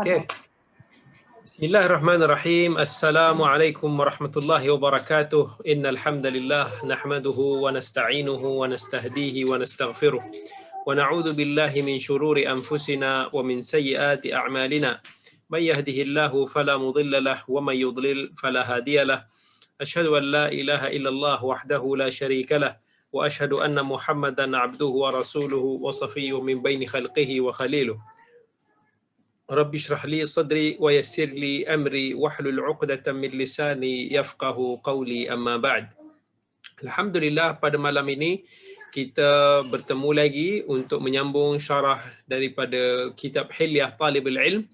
Okay. Bismillahirrahmanirrahim. Assalamualaikum warahmatullahi wabarakatuh. Innal hamdalillah nahmaduhu wa nasta'inuhu wa nastahdihi wa nastaghfiruh. Wa na'udzu billahi min shururi anfusina wa min sayyiati a'malina. May yahdihillahu fala mudilla lahu wa may yudlil fala hadiya lahu. Asyhadu an la ilaha illallah wahdahu la syarika lahu wa asyhadu anna Muhammadan 'abduhu wa rasuluhu wa safiyyuhu min baini khalqihi wa khaliluh. Rabbi shrah li sadri wa yassir li amri wahlul 'uqdatam min lisani yafqahu qawli, amma ba'd. Alhamdulillah, pada malam ini kita bertemu lagi untuk menyambung syarah daripada kitab Hilyah Talibul Ilm,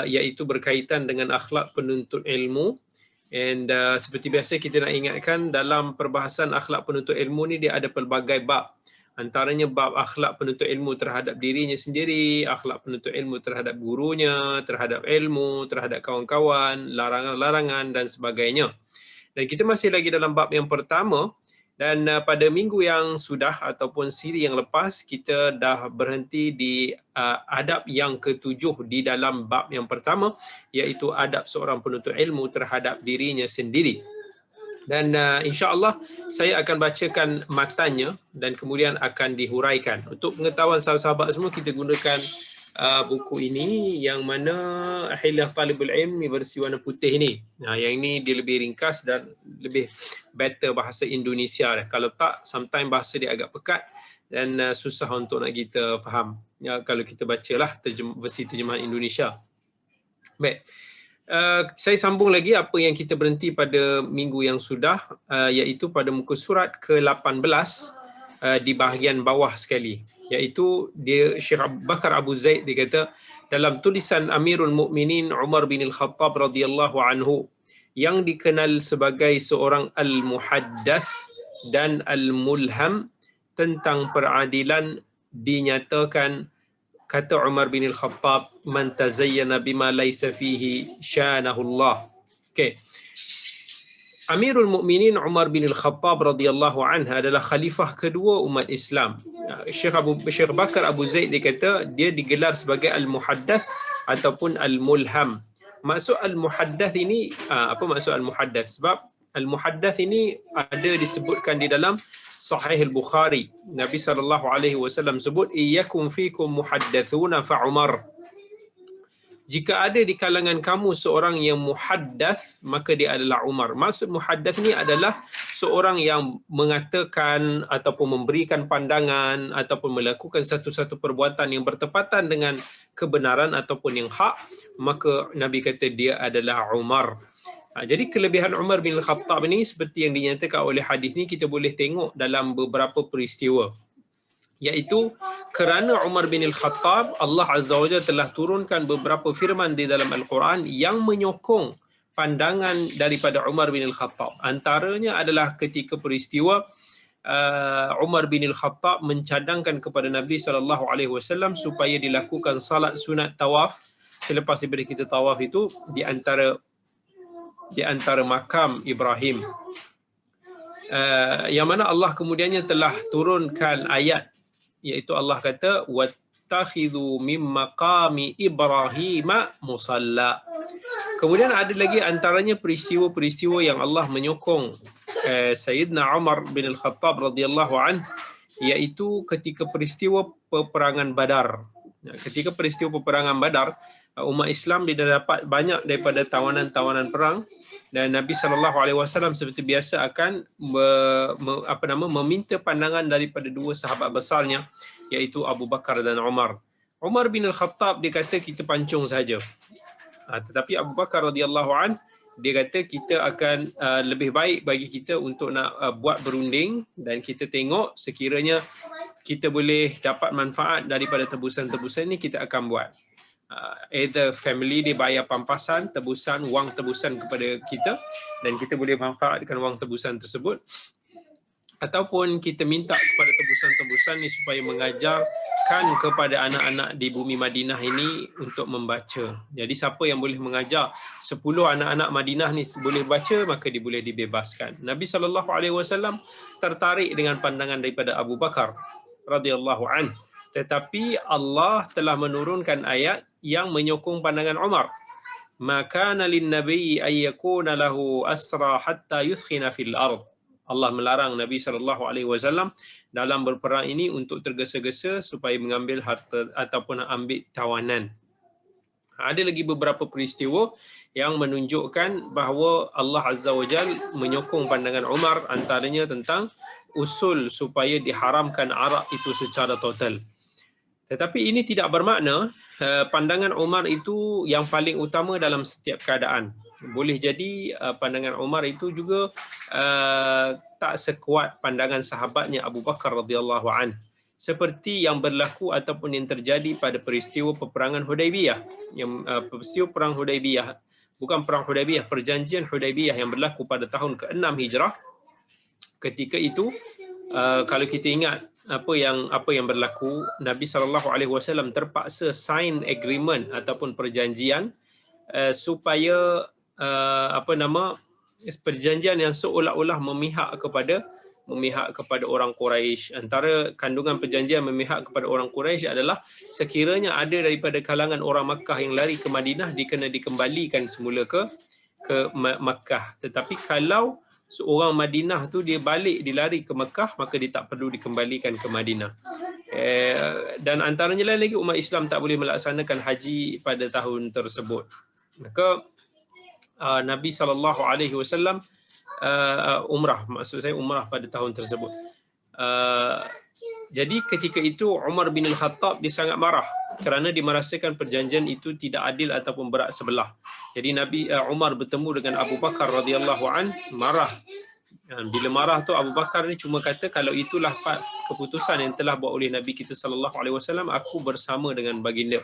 iaitu berkaitan dengan akhlak penuntut ilmu. And seperti biasa kita nak ingatkan, dalam perbahasan akhlak penuntut ilmu ni dia ada pelbagai bab. Antaranya bab akhlak penuntut ilmu terhadap dirinya sendiri, akhlak penuntut ilmu terhadap gurunya, terhadap ilmu, terhadap kawan-kawan, larangan-larangan dan sebagainya. Dan kita masih lagi dalam bab yang pertama, dan pada minggu yang sudah ataupun siri yang lepas kita dah berhenti di adab yang ketujuh di dalam bab yang pertama, iaitu adab seorang penuntut ilmu terhadap dirinya sendiri. Dan insya-Allah saya akan bacakan matanya dan kemudian akan dihuraikan. Untuk pengetahuan sahabat-sahabat semua, kita gunakan buku ini yang mana Hilyah Talibul Ilm versi warna putih ni. Yang ini dia lebih ringkas dan lebih better bahasa Indonesia. Kalau tak, sometimes bahasa dia agak pekat dan susah untuk nak kita faham. Kalau kita bacalah versi terjemahan Indonesia. Baik. Saya sambung lagi apa yang kita berhenti pada minggu yang sudah, iaitu pada muka surat ke-18 di bahagian bawah sekali, iaitu dia Syekh Abu Bakar Abu Zaid dia kata dalam tulisan Amirul Mukminin Umar bin Al-Khattab radhiyallahu anhu, yang dikenal sebagai seorang al-muhaddath dan al-mulham tentang peradilan, dinyatakan, kata Umar bin Al-Khattab, man tazayyana bima laysa fihi syanahullah. Okey. Amirul Mukminin Umar bin Al-Khattab radhiyallahu anhu adalah khalifah kedua umat Islam. Syekh Bakar Abu Zaid dia kata dia digelar sebagai al-muhaddath ataupun al-mulham. Maksud al-muhaddath ini, apa maksud al-muhaddath? Sebab al-muhaddath ini ada disebutkan di dalam Sahih al-Bukhari. Nabi SAW sebut, iyyakum fikum muhaddathuna fa Umar. Jika ada di kalangan kamu seorang yang muhaddath, maka dia adalah Umar. Maksud muhaddath ni adalah seorang yang mengatakan ataupun memberikan pandangan ataupun melakukan satu-satu perbuatan yang bertepatan dengan kebenaran ataupun yang hak, maka Nabi kata dia adalah Umar. Jadi kelebihan Umar bin Al-Khattab ini seperti yang dinyatakan oleh hadis ni kita boleh tengok dalam beberapa peristiwa. Iaitu kerana Umar bin Al-Khattab, Allah Azza wa Jalla telah turunkan beberapa firman di dalam Al-Quran yang menyokong pandangan daripada Umar bin Al-Khattab. Antaranya adalah ketika peristiwa Umar bin Al-Khattab mencadangkan kepada Nabi SAW supaya dilakukan salat sunat tawaf. Selepas daripada kita tawaf itu di antara makam Ibrahim, yang mana Allah kemudiannya telah turunkan ayat, iaitu Allah kata wattakhidhu mim maqami Ibrahim musalla. Kemudian ada lagi antaranya peristiwa-peristiwa yang Allah menyokong Sayyidina Umar bin Al-Khattab radhiyallahu anhu, iaitu ketika peristiwa peperangan Badar. Ketika peristiwa peperangan Badar, umat Islam dia dapat banyak daripada tawanan-tawanan perang, dan Nabi SAW seperti biasa akan meminta pandangan daripada dua sahabat besarnya, iaitu Abu Bakar dan Umar. Umar bin Al-Khattab dia kata kita pancung saja. Tetapi Abu Bakar radhiyallahu an dia kata kita akan lebih baik bagi kita untuk nak buat berunding, dan kita tengok sekiranya kita boleh dapat manfaat daripada tebusan-tebusan ni, kita akan buat. Either family dia bayar pampasan, tebusan, wang tebusan kepada kita, dan kita boleh manfaatkan wang tebusan tersebut, ataupun kita minta kepada tebusan-tebusan ni supaya mengajarkan kepada anak-anak di bumi Madinah ini untuk membaca. Jadi siapa yang boleh mengajar 10 anak-anak Madinah ni boleh baca, maka dia boleh dibebaskan. Nabi SAW tertarik dengan pandangan daripada Abu Bakar radhiyallahu anhu. Tetapi Allah telah menurunkan ayat yang menyokong pandangan Umar. Maka lin nabi ay yakuna lahu asra hatta yuthkhina fil ard. Allah melarang Nabi SAW dalam berperang ini untuk tergesa-gesa supaya mengambil harta ataupun ambil tawanan. Ada lagi beberapa peristiwa yang menunjukkan bahawa Allah Azza wa Jal menyokong pandangan Umar, antaranya tentang usul supaya diharamkan arak itu secara total. Tetapi ini tidak bermakna pandangan Umar itu yang paling utama dalam setiap keadaan. Boleh jadi pandangan Umar itu juga tak sekuat pandangan sahabatnya Abu Bakar radhiyallahu an. Seperti yang berlaku ataupun yang terjadi pada peristiwa peperangan Hudaibiyah. Peristiwa perang Hudaibiyah, bukan perang Hudaibiyah, perjanjian Hudaibiyah yang berlaku pada tahun ke-6 Hijrah. Ketika itu, kalau kita ingat apa yang berlaku, Nabi SAW terpaksa sign agreement ataupun perjanjian supaya perjanjian yang seolah-olah memihak kepada orang Quraisy. Antara kandungan perjanjian memihak kepada orang Quraisy adalah sekiranya ada daripada kalangan orang Makkah yang lari ke Madinah, dikena dikembalikan semula ke Makkah. Tetapi kalau seorang Madinah tu dia balik, dia lari ke Makkah, maka dia tak perlu dikembalikan ke Madinah. Dan antaranya lain lagi, umat Islam tak boleh melaksanakan haji pada tahun tersebut. Maka Nabi SAW umrah, maksud saya umrah pada tahun tersebut. Jadi ketika itu Umar bin Al-Khattab dia sangat marah kerana dia merasakan perjanjian itu tidak adil ataupun berat sebelah. Jadi Umar bertemu dengan Abu Bakar radhiyallahu an, marah. Bila marah tu Abu Bakar ni cuma kata, kalau itulah keputusan yang telah buat oleh Nabi kita sallallahu alaihi wasallam, aku bersama dengan baginda.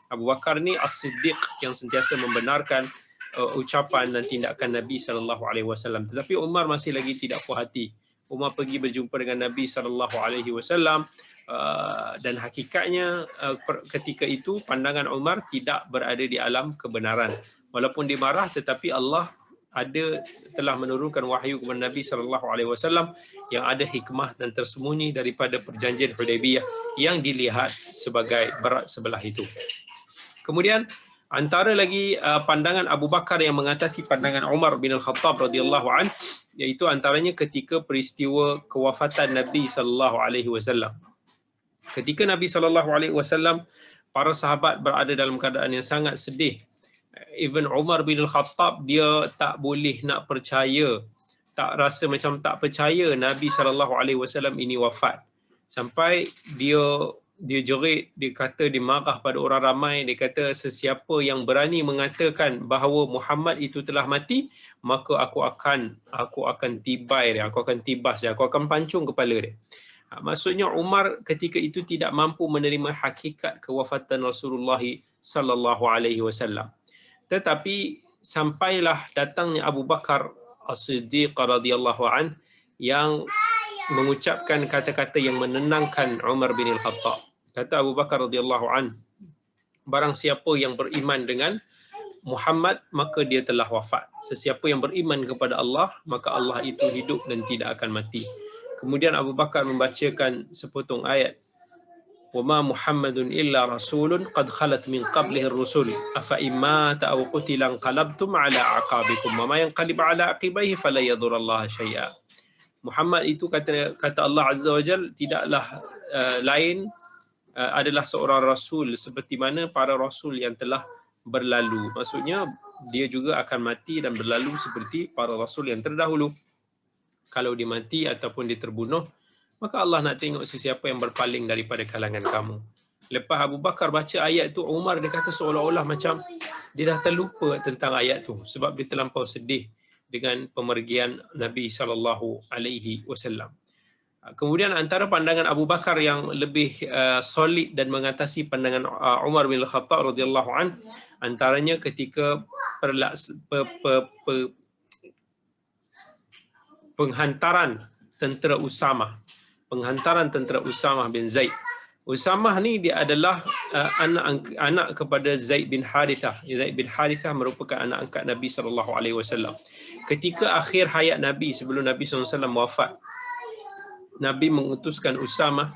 Abu Bakar ni as-siddiq yang sentiasa membenarkan ucapan dan tindakan Nabi sallallahu alaihi wasallam. Tetapi Umar masih lagi tidak puas hati. Umar pergi berjumpa dengan Nabi sallallahu alaihi wasallam, dan hakikatnya ketika itu pandangan Umar tidak berada di alam kebenaran. Walaupun dia marah, tetapi Allah telah menurunkan wahyu kepada Nabi sallallahu alaihi wasallam yang ada hikmah dan tersembunyi daripada perjanjian Hudaibiyah yang dilihat sebagai berat sebelah itu. Kemudian antara lagi pandangan Abu Bakar yang mengatasi pandangan Umar bin Al-Khattab radhiyallahu an, iaitu antaranya ketika peristiwa kewafatan Nabi sallallahu alaihi wasallam. Ketika Nabi sallallahu alaihi wasallam, para sahabat berada dalam keadaan yang sangat sedih. Even Umar bin Al-Khattab dia tak boleh nak percaya, tak rasa macam tak percaya Nabi sallallahu alaihi wasallam ini wafat. Sampai dia jerit, dia kata, dia marah pada orang ramai, dia kata, sesiapa yang berani mengatakan bahawa Muhammad itu telah mati, maka aku akan tibai dia, aku akan tibas dia, aku akan pancung kepala dia. Maksudnya Umar ketika itu tidak mampu menerima hakikat kewafatan Rasulullah sallallahu alaihi wasallam. Tetapi sampailah datangnya Abu Bakar As-Siddiq radhiyallahu an yang mengucapkan kata-kata yang menenangkan Umar bin Al-Khattab. Kata Abu Bakar radhiyallahu an, barang siapa yang beriman dengan Muhammad maka dia telah wafat. Sesiapa yang beriman kepada Allah maka Allah itu hidup dan tidak akan mati. Kemudian Abu Bakar membacakan sepotong ayat, وَمَا مُحَمَّدٌ إِلَّا رَسُولٌ قَدْ خَلَتْ مِنْ قَبْلِهِ الرُّسُلُ أَفَإِنْ مَاتَ أَوْ قُتِلَ انقَلَبْتُمْ عَلَى أَعْقَابِكُمْ وَمَا يَنقَلِبْ عَلَى عَقِبَيْهِ فَلَا يَضُرَّ اللَّهَ شَيْئًا. Muhammad itu kata Allah Azza wa Jal tidaklah lain adalah seorang rasul seperti mana para rasul yang telah berlalu. Maksudnya dia juga akan mati dan berlalu seperti para rasul yang terdahulu. Kalau dia mati ataupun dia terbunuh, maka Allah nak tengok sesiapa yang berpaling daripada kalangan kamu. Lepas Abu Bakar baca ayat tu, Umar dia kata seolah-olah macam dia dah terlupa tentang ayat tu sebab dia terlampau sedih dengan pemergian Nabi sallallahu alaihi wasallam. Kemudian antara pandangan Abu Bakar yang lebih solid dan mengatasi pandangan Umar bin Al-Khattab radhiyallahu an, antaranya ketika penghantaran tentera Usamah bin Zaid. Usamah ni dia adalah anak kepada Zaid bin Harithah. Zaid bin Harithah merupakan anak angkat Nabi sallallahu alaihi wasallam. Ketika akhir hayat Nabi sebelum Nabi sallallahu alaihi wasallam wafat, Nabi mengutuskan Usamah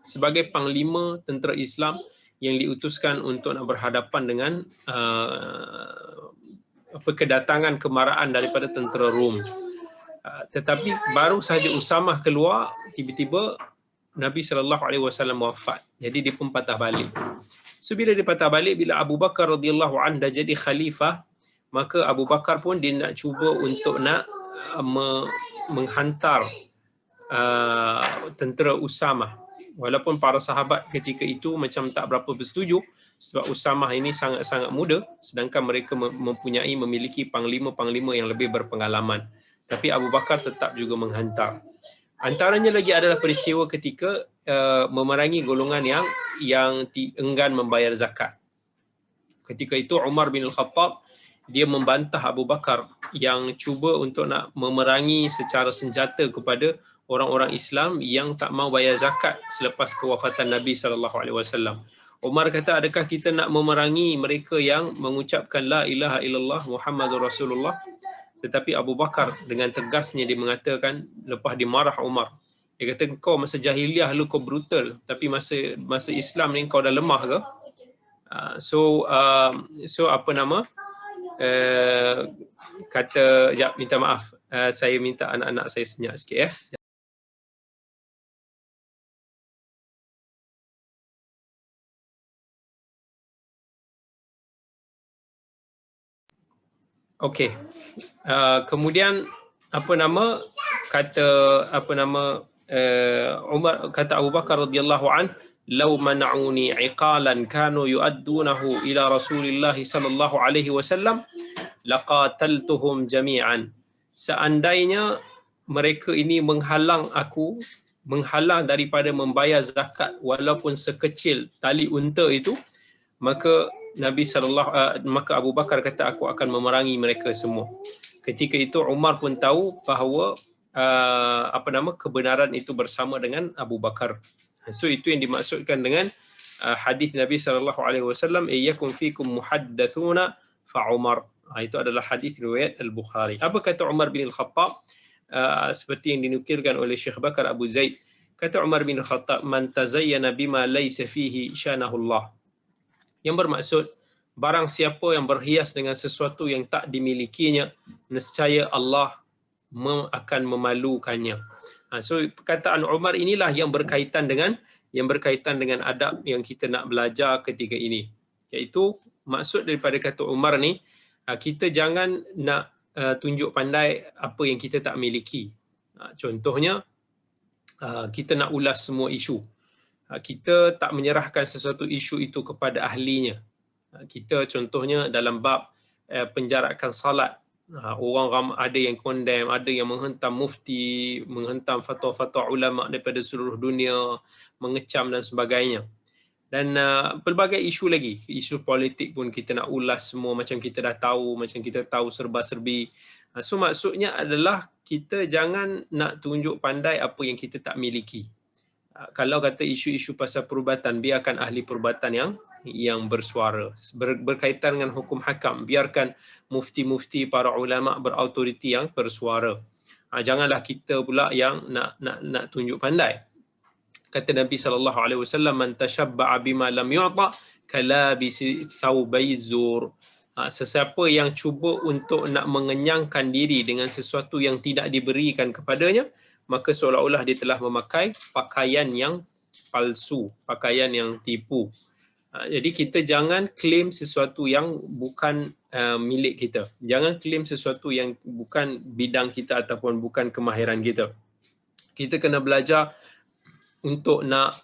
sebagai panglima tentera Islam yang diutuskan untuk nak berhadapan dengan kedatangan kemarahan daripada tentera Rom. Tetapi baru sahaja Usamah keluar, tiba-tiba Nabi SAW wafat. Jadi dia pun patah balik. So bila dia patah balik, bila Abu Bakar radhiyallahu anhu dah jadi khalifah, maka Abu Bakar pun dia nak cuba untuk nak menghantar tentera Usamah. Walaupun para sahabat ketika itu macam tak berapa bersetuju, sebab Usamah ini sangat-sangat muda, sedangkan mereka memiliki panglima-panglima yang lebih berpengalaman. Tapi Abu Bakar tetap juga menghantar. Antaranya lagi adalah peristiwa ketika memerangi golongan yang enggan membayar zakat. Ketika itu Umar bin Al-Khattab dia membantah Abu Bakar yang cuba untuk nak memerangi secara senjata kepada orang-orang Islam yang tak mau bayar zakat selepas kewafatan Nabi SAW. Umar kata, adakah kita nak memerangi mereka yang mengucapkan la ilaha illallah Muhammadur Rasulullah? Tetapi Abu Bakar dengan tegasnya dia mengatakan, lepas dia marah Umar, dia kata, kau masa jahiliah lu kau brutal, tapi masa Islam ni kau dah lemah ke? So apa nama? Kata, minta maaf, saya minta anak-anak saya senyap sikit ya. Okey. Kemudian Umar kata Abu Bakar radhiyallahu an, "Law mana'uni 'iqalan kanu yu'addunahu ila Rasulillah sallallahu alaihi wasallam laqataltuhum jami'an." Seandainya mereka ini menghalang daripada membayar zakat walaupun sekecil tali unta itu, maka maka Abu Bakar kata, aku akan memerangi mereka semua. Ketika itu Umar pun tahu bahawa kebenaran itu bersama dengan Abu Bakar. So itu yang dimaksudkan dengan hadis Nabi SAW, iyyakum fikum muhaddatsuna fa Umar. Itu adalah hadis riwayat Al-Bukhari. Apa kata Umar bin Al-Khattab? Seperti yang dinukilkan oleh Syekh Bakar Abu Zaid. Kata Umar bin Al-Khattab, man tazayyana bima laysa fihi syanahullah. Yang bermaksud, barang siapa yang berhias dengan sesuatu yang tak dimilikinya, nescaya Allah akan memalukannya. So perkataan Umar inilah yang berkaitan dengan adab yang kita nak belajar ketika ini. Iaitu maksud daripada kata Umar ni, kita jangan nak tunjuk pandai apa yang kita tak miliki. Contohnya, kita nak ulas semua isu. Kita tak menyerahkan sesuatu isu itu kepada ahlinya. Kita contohnya dalam bab penjarakan salat, orang ada yang condemn, ada yang menghentam mufti, menghentam fatwa-fatwa ulama daripada seluruh dunia, mengecam dan sebagainya. Dan pelbagai isu lagi, isu politik pun kita nak ulas semua macam kita dah tahu, macam kita tahu serba-serbi. So maksudnya adalah kita jangan nak tunjuk pandai apa yang kita tak miliki. Kalau kata isu-isu pasal perubatan, biarkan ahli perubatan yang bersuara. Berkaitan dengan hukum hakam, biarkan mufti-mufti, para ulama berautoriti yang bersuara. Janganlah kita pula yang nak tunjuk pandai. Kata Nabi SAW, man tashabba'a bima lam yu'ta kalabisi thawbai zur. Sesiapa yang cuba untuk nak mengenyangkan diri dengan sesuatu yang tidak diberikan kepadanya, maka seolah-olah dia telah memakai pakaian yang palsu, pakaian yang tipu. Jadi kita jangan claim sesuatu yang bukan milik kita. Jangan claim sesuatu yang bukan bidang kita ataupun bukan kemahiran kita. Kita kena belajar untuk nak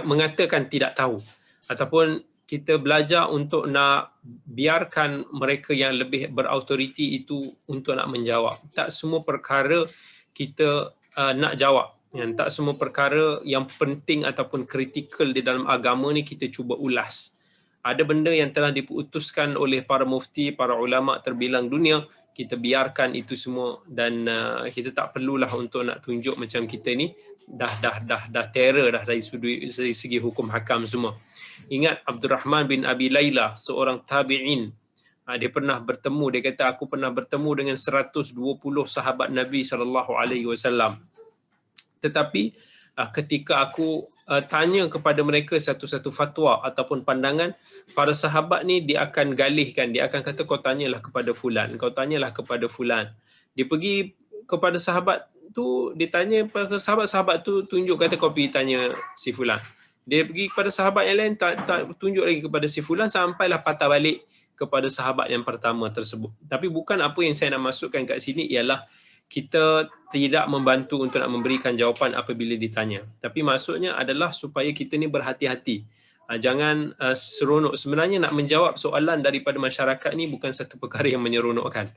mengatakan tidak tahu, ataupun kita belajar untuk nak biarkan mereka yang lebih berautoriti itu untuk nak menjawab. Tak semua perkara kita nak jawab. Tak semua perkara yang penting ataupun kritikal di dalam agama ni kita cuba ulas. Ada benda yang telah diputuskan oleh para mufti, para ulama terbilang dunia, kita biarkan itu semua dan kita tak perlulah untuk nak tunjuk macam kita ni dah terror dah dari segi hukum hakam semua. Ingat Abdurrahman bin Abi Layla, seorang tabi'in. Dia pernah bertemu, dia kata aku pernah bertemu dengan 120 sahabat Nabi SAW. Tetapi ketika aku tanya kepada mereka satu-satu fatwa ataupun pandangan, para sahabat ni dia akan galihkan, dia akan kata kau tanyalah kepada fulan, kau tanyalah kepada fulan. Dia pergi kepada sahabat tu, dia tanya pada sahabat tu tunjuk kata kau pergi tanya si fulan. Dia pergi kepada sahabat yang lain tak tunjuk lagi kepada si fulan, sampailah patah balik kepada sahabat yang pertama tersebut. Tapi bukan apa yang saya nak masukkan kat sini ialah kita tidak membantu untuk nak memberikan jawapan apabila ditanya. Tapi maksudnya adalah supaya kita ni berhati-hati. Jangan seronok. Sebenarnya nak menjawab soalan daripada masyarakat ni bukan satu perkara yang menyeronokkan.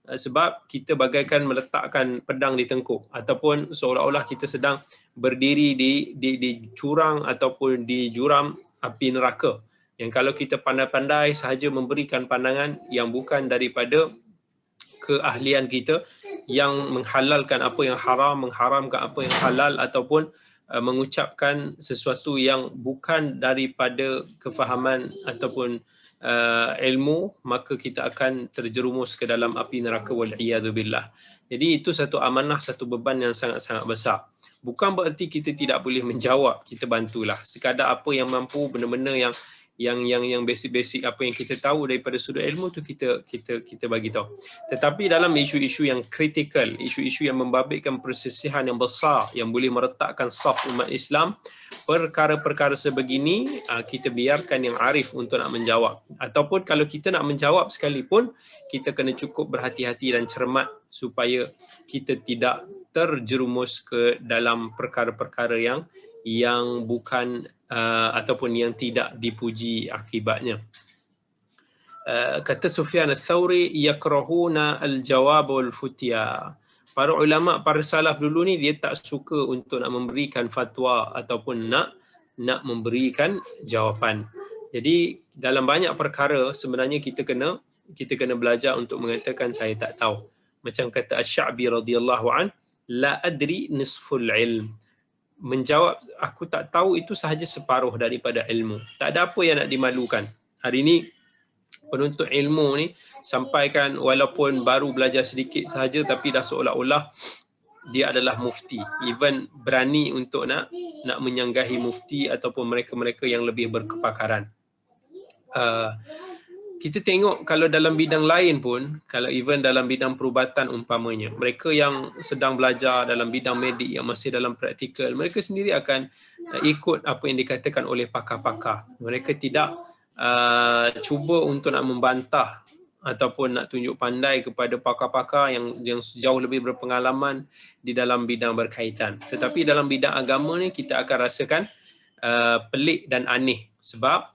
Sebab kita bagaikan meletakkan pedang di tengkuk ataupun seolah-olah kita sedang berdiri di curang ataupun di juram api neraka. Yang kalau kita pandai-pandai sahaja memberikan pandangan yang bukan daripada keahlian kita, yang menghalalkan apa yang haram, mengharamkan apa yang halal, ataupun mengucapkan sesuatu yang bukan daripada kefahaman ataupun ilmu, maka kita akan terjerumus ke dalam api neraka wal'iyadzubillah. Jadi itu satu amanah, satu beban yang sangat-sangat besar. Bukan bererti kita tidak boleh menjawab, kita bantulah sekadar apa yang mampu, benda-benda yang basic-basic apa yang kita tahu daripada sudut ilmu tu kita bagi tahu. Tetapi dalam isu-isu yang kritikal, isu-isu yang membabitkan persisihan yang besar yang boleh meretakkan saf umat Islam, perkara-perkara sebegini kita biarkan yang arif untuk nak menjawab. Ataupun kalau kita nak menjawab sekalipun, kita kena cukup berhati-hati dan cermat supaya kita tidak terjerumus ke dalam perkara-perkara yang bukan ataupun yang tidak dipuji akibatnya. Kata Sufyan Ats-Tsauri, yakrahuna al-jawab wal-futya. Para ulama, para salaf dulu ni dia tak suka untuk nak memberikan fatwa ataupun nak memberikan jawapan. Jadi dalam banyak perkara sebenarnya kita kena belajar untuk mengatakan saya tak tahu. Macam kata Asy-Sya'bi radhiyallahu an, la adri nisful ilm. Menjawab aku tak tahu itu sahaja separuh daripada ilmu. Tak ada apa yang nak dimalukan. Hari ini penuntut ilmu ni sampaikan walaupun baru belajar sedikit sahaja tapi dah seolah-olah dia adalah mufti. Even berani untuk nak menyanggahi mufti ataupun mereka-mereka yang lebih berkepakaran. Kita tengok kalau dalam bidang lain pun, kalau even dalam bidang perubatan umpamanya, mereka yang sedang belajar dalam bidang medik yang masih dalam praktikal, mereka sendiri akan ikut apa yang dikatakan oleh pakar-pakar. Mereka tidak cuba untuk nak membantah ataupun nak tunjuk pandai kepada pakar-pakar yang jauh lebih berpengalaman di dalam bidang berkaitan. Tetapi dalam bidang agama ni kita akan rasakan pelik dan aneh sebab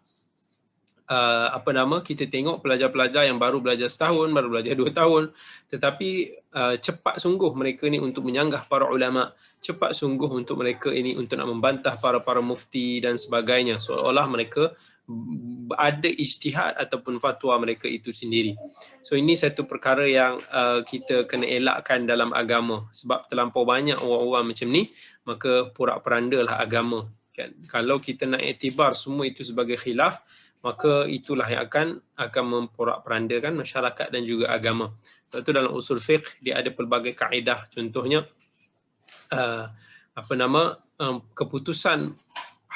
kita tengok pelajar-pelajar yang baru belajar setahun, baru belajar 2 tahun, tetapi cepat sungguh mereka ni untuk menyanggah para ulama, cepat sungguh untuk mereka ini untuk nak membantah para mufti dan sebagainya, seolah-olah mereka ada ijtihad ataupun fatwa mereka itu sendiri. So ini satu perkara yang kita kena elakkan dalam agama, sebab terlampau banyak orang-orang macam ni, maka porak-perandalah agama kan. Kalau kita nak iktibar semua itu sebagai khilaf, maka itulah yang akan memporak-perandakan masyarakat dan juga agama. Sebab itu dalam usul fiqh dia ada pelbagai kaedah, contohnya keputusan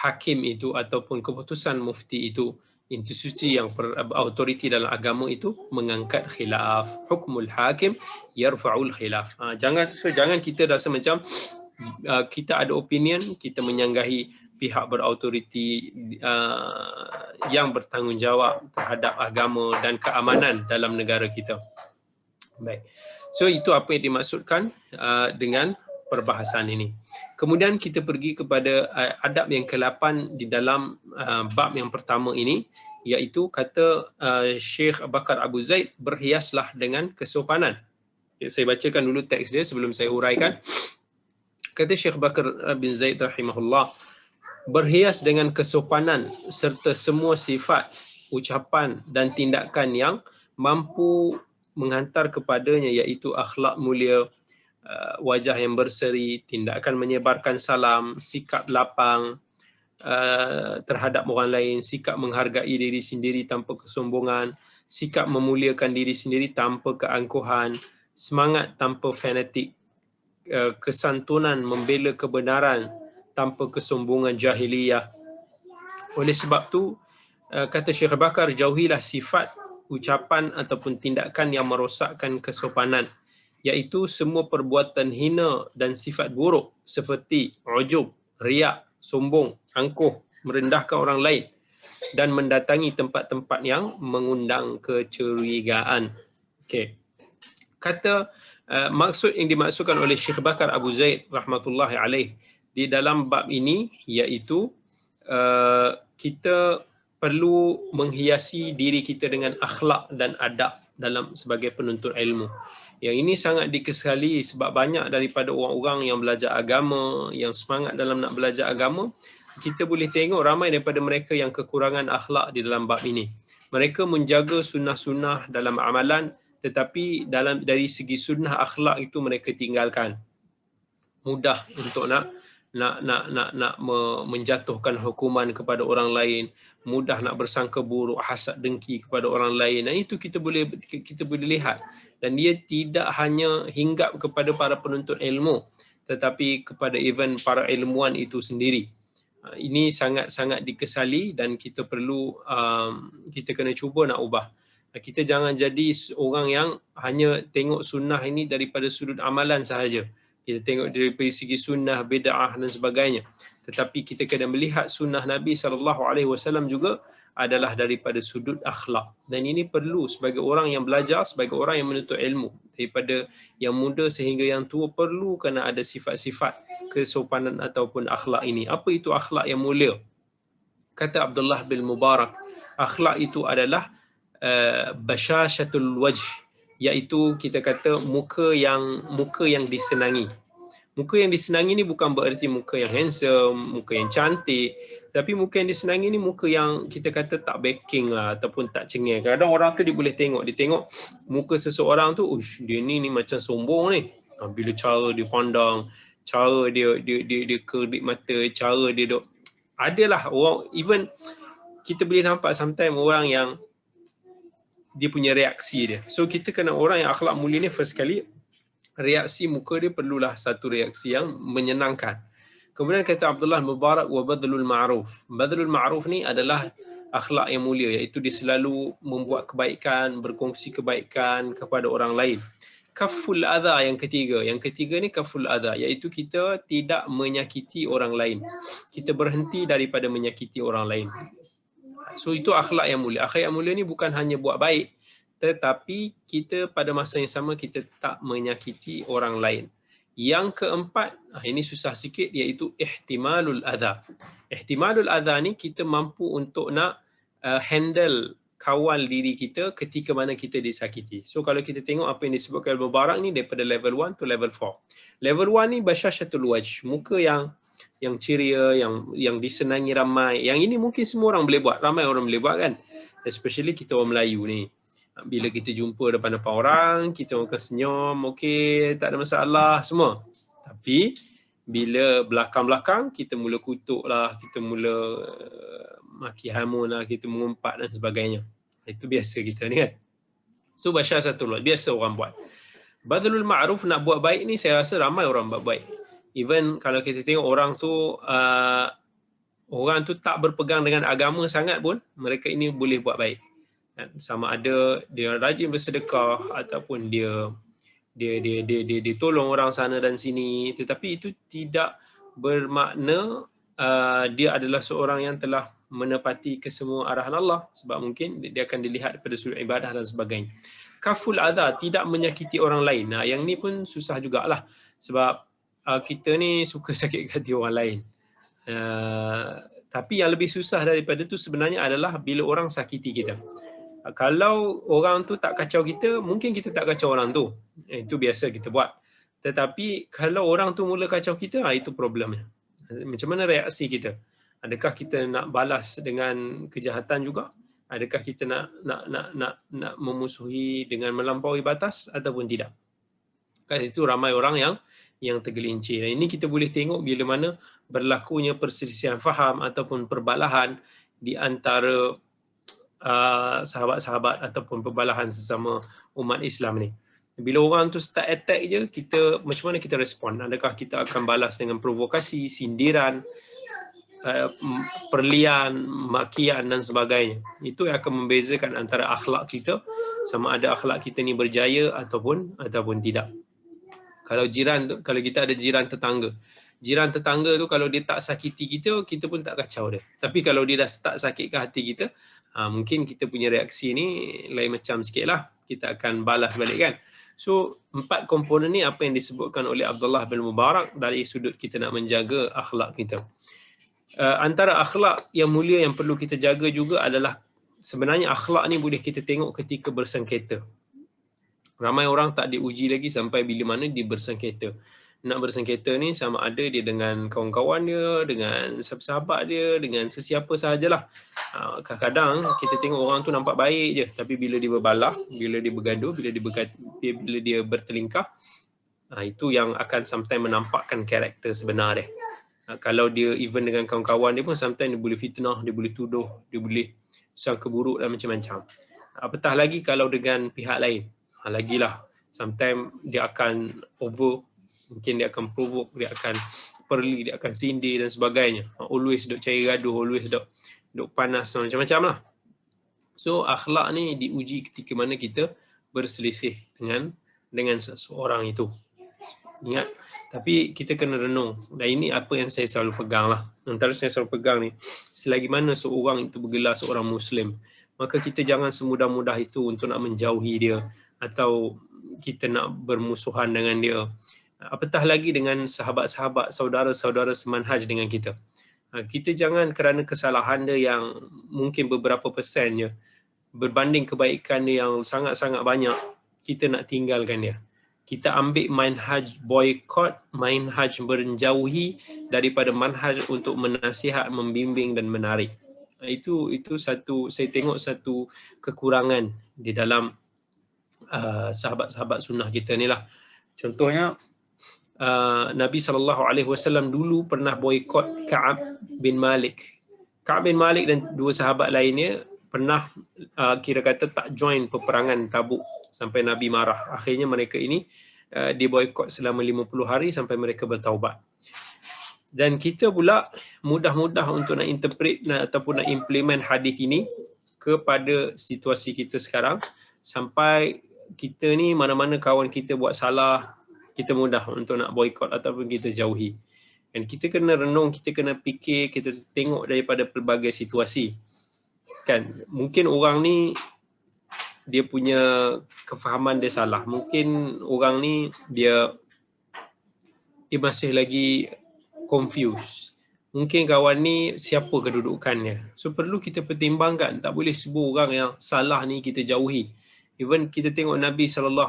hakim itu ataupun keputusan mufti itu, institusi yang berautoriti dalam agama itu mengangkat khilaf. Hukmul hakim yarfa'ul khilaf. Jangan kita rasa macam kita ada opinion, kita menyanggahi pihak berautoriti yang bertanggungjawab terhadap agama dan keamanan dalam negara kita. Baik. So itu apa yang dimaksudkan dengan perbahasan ini. Kemudian kita pergi kepada adab yang ke-8 di dalam bab yang pertama ini, iaitu kata Syekh Abu Bakar Abu Zaid, berhiaslah dengan kesopanan. Saya bacakan dulu teks dia sebelum saya huraikan. Kata Syekh Bakar bin Zaid rahimahullah, berhias dengan kesopanan serta semua sifat, ucapan dan tindakan yang mampu menghantar kepadanya, iaitu akhlak mulia, wajah yang berseri, tindakan menyebarkan salam, sikap lapang terhadap orang lain, sikap menghargai diri sendiri tanpa kesombongan, sikap memuliakan diri sendiri tanpa keangkuhan, semangat tanpa fanatik, kesantunan membela kebenaran tanpa kesombongan jahiliyah. Oleh sebab tu, kata Syekh Bakar, jauhilah sifat, ucapan ataupun tindakan yang merosakkan kesopanan, iaitu semua perbuatan hina dan sifat buruk seperti ujub, riak, sombong, angkuh, merendahkan orang lain dan mendatangi tempat-tempat yang mengundang kecurigaan. Okey. Kata maksud yang dimaksudkan oleh Syekh Bakar Abu Zaid rahmatullahi alaih di dalam bab ini iaitu kita perlu menghiasi diri kita dengan akhlak dan adab dalam sebagai penuntut ilmu. Yang ini sangat dikesali sebab banyak daripada orang-orang yang belajar agama, yang semangat dalam nak belajar agama, kita boleh tengok ramai daripada mereka yang kekurangan akhlak di dalam bab ini. Mereka menjaga sunnah-sunnah dalam amalan, tetapi dari segi sunnah akhlak itu mereka tinggalkan. Mudah untuk nak menjatuhkan hukuman kepada orang lain, mudah nak bersangka buruk, hasad dengki kepada orang lain. Dan itu kita boleh lihat. Dan dia tidak hanya hinggap kepada para penuntut ilmu, tetapi kepada even para ilmuwan itu sendiri. Ini sangat-sangat dikesali dan kita perlu kita kena cuba nak ubah. Kita jangan jadi orang yang hanya tengok sunnah ini daripada sudut amalan sahaja. Kita tengok dari segi sunnah, bid'ah dan sebagainya. Tetapi kita kena melihat sunnah Nabi SAW juga adalah daripada sudut akhlak. Dan ini perlu sebagai orang yang belajar, sebagai orang yang menuntut ilmu. Daripada yang muda sehingga yang tua perlu kena ada sifat-sifat kesopanan ataupun akhlak ini. Apa itu akhlak yang mulia? Kata Abdullah bin Mubarak, akhlak itu adalah basyashatul wajh, iaitu kita kata muka yang disenangi. Muka yang disenangi ni bukan bererti muka yang handsome, muka yang cantik, tapi muka yang disenangi ni muka yang kita kata tak backing lah ataupun tak cengeng. Kadang orang tu dia boleh tengok muka seseorang tu, dia ni macam sombong ni. Bila cara dia pandang, cara dia kedip mata, cara dia duk, adalah orang, even kita boleh nampak sometimes orang yang dia punya reaksi dia. So kita kena orang yang akhlak mulia ni, first kali reaksi muka dia perlulah satu reaksi yang menyenangkan. Kemudian kata Abdullah Mubarak, wa badlul ma'ruf. Badlul ma'ruf ni adalah akhlak yang mulia, iaitu dia selalu membuat kebaikan, berkongsi kebaikan kepada orang lain. Kaful adha yang ketiga. Yang ketiga ni kaful adha, iaitu kita tidak menyakiti orang lain. Kita berhenti daripada menyakiti orang lain. So itu akhlak yang mulia. Akhlak yang mulia ni bukan hanya buat baik, tetapi kita pada masa yang sama kita tak menyakiti orang lain. Yang keempat, ini susah sikit, iaitu ihtimalul adha. Ihtimalul adha ni kita mampu untuk nak handle, kawal diri kita ketika mana kita disakiti. So kalau kita tengok apa yang disebutkan Mubarak ni daripada level 1 to level 4. Level 1 ni basyashatul wajh, muka yang ceria, yang disenangi ramai. Yang ini mungkin semua orang boleh buat, ramai orang boleh buat kan. Especially kita orang Melayu ni. Bila kita jumpa depan-depan orang, kita akan senyum, okey, tak ada masalah semua. Tapi bila belakang-belakang kita mula kutuk lah, kita mula maki hamun lah, kita mengumpat dan sebagainya. Itu biasa kita ni kan. So basyashatul wajh, biasa orang buat. Badlul ma'ruf, nak buat baik ni saya rasa ramai orang buat baik. Even kalau kita tengok orang tu tak berpegang dengan agama sangat pun, mereka ini boleh buat baik. Sama ada dia rajin bersedekah ataupun dia tolong orang sana dan sini, tetapi itu tidak bermakna dia adalah seorang yang telah menepati kesemua arahan Allah, sebab mungkin dia akan dilihat pada sudut ibadah dan sebagainya. Kaful adha, tidak menyakiti orang lain. Nah, yang ni pun susah jugalah, sebab kita ni suka sakit hati orang lain. Tapi yang lebih susah daripada tu sebenarnya adalah bila orang sakiti kita. Kalau orang tu tak kacau kita, mungkin kita tak kacau orang tu. Itu biasa kita buat. Tetapi kalau orang tu mula kacau kita, itu problemnya. Macam mana reaksi kita? Adakah kita nak balas dengan kejahatan juga? Adakah kita nak memusuhi dengan melampaui batas ataupun tidak? Kat situ ramai orang yang tergelincir. Ini kita boleh tengok bila mana berlakunya perselisihan faham ataupun perbalahan di antara sahabat-sahabat ataupun perbalahan sesama umat Islam ni. Bila orang tu start attack je, kita macam mana kita respon? Adakah kita akan balas dengan provokasi, sindiran, perlian, makian dan sebagainya? Itu yang akan membezakan antara akhlak kita, sama ada akhlak kita ni berjaya ataupun tidak. Kalau kita ada jiran tetangga tu kalau dia tak sakiti kita, kita pun tak kacau dia. Tapi kalau dia dah start sakitkan hati kita, mungkin kita punya reaksi ni lain macam sikit lah. Kita akan balas balik kan. So 4 komponen ni apa yang disebutkan oleh Abdullah bin Mubarak dari sudut kita nak menjaga akhlak kita. Antara akhlak yang mulia yang perlu kita jaga juga adalah, sebenarnya akhlak ni boleh kita tengok ketika bersengketa. Ramai orang tak diuji lagi sampai bila mana dia bersengketa. Nak bersengketa ni sama ada dia dengan kawan-kawan dia, dengan sahabat-sahabat dia, dengan sesiapa sahajalah. Kadang-kadang kita tengok orang tu nampak baik je, tapi bila dia berbalah, bila dia bergaduh, bila dia bertelingkah, itu yang akan sometimes menampakkan karakter sebenar dia. Kalau dia even dengan kawan-kawan dia pun sometimes dia boleh fitnah, dia boleh tuduh, dia boleh sangka buruk dan macam-macam. Apatah lagi kalau dengan pihak lain. Lagilah, sometimes dia akan mungkin dia akan provoke, dia akan perli, dia akan sindir dan sebagainya. Always duk cari gaduh, always duk panas macam-macam lah. So akhlak ni diuji ketika mana kita berselisih dengan seseorang itu. Ingat, tapi kita kena renung. Dan ini apa yang saya selalu pegang lah. Antara saya selalu pegang ni, selagi mana seorang itu bergelar seorang Muslim, maka kita jangan semudah-mudah itu untuk nak menjauhi dia atau kita nak bermusuhan dengan dia. Apatah lagi dengan sahabat-sahabat, saudara-saudara semanhaj dengan kita. Kita jangan kerana kesalahan dia yang mungkin beberapa persen je, berbanding kebaikan dia yang sangat-sangat banyak, kita nak tinggalkan dia. Kita ambil manhaj boycott, manhaj menjauhi daripada manhaj untuk menasihat, membimbing dan menarik. Itu satu, saya tengok satu kekurangan di dalam sahabat-sahabat sunnah kita ni lah. Contohnya Nabi SAW dulu pernah boykot Ka'ab bin Malik. Ka'ab bin Malik dan 2 sahabat lainnya pernah kira kata tak join peperangan Tabuk sampai Nabi marah. Akhirnya mereka ini diboykot selama 50 hari sampai mereka bertaubat. Dan kita pula mudah-mudah untuk nak interpret ataupun nak implement hadis ini kepada situasi kita sekarang, sampai kita ni mana-mana kawan kita buat salah, kita mudah untuk nak boykot ataupun kita jauhi. Dan kita kena renung, kita kena fikir, kita tengok daripada pelbagai situasi. Kan, mungkin orang ni dia punya kefahaman dia salah. Mungkin orang ni dia masih lagi confused. Mungkin kawan ni siapa kedudukannya. So perlu kita pertimbangkan, tak boleh semua orang yang salah ni kita jauhi. Even kita tengok Nabi SAW,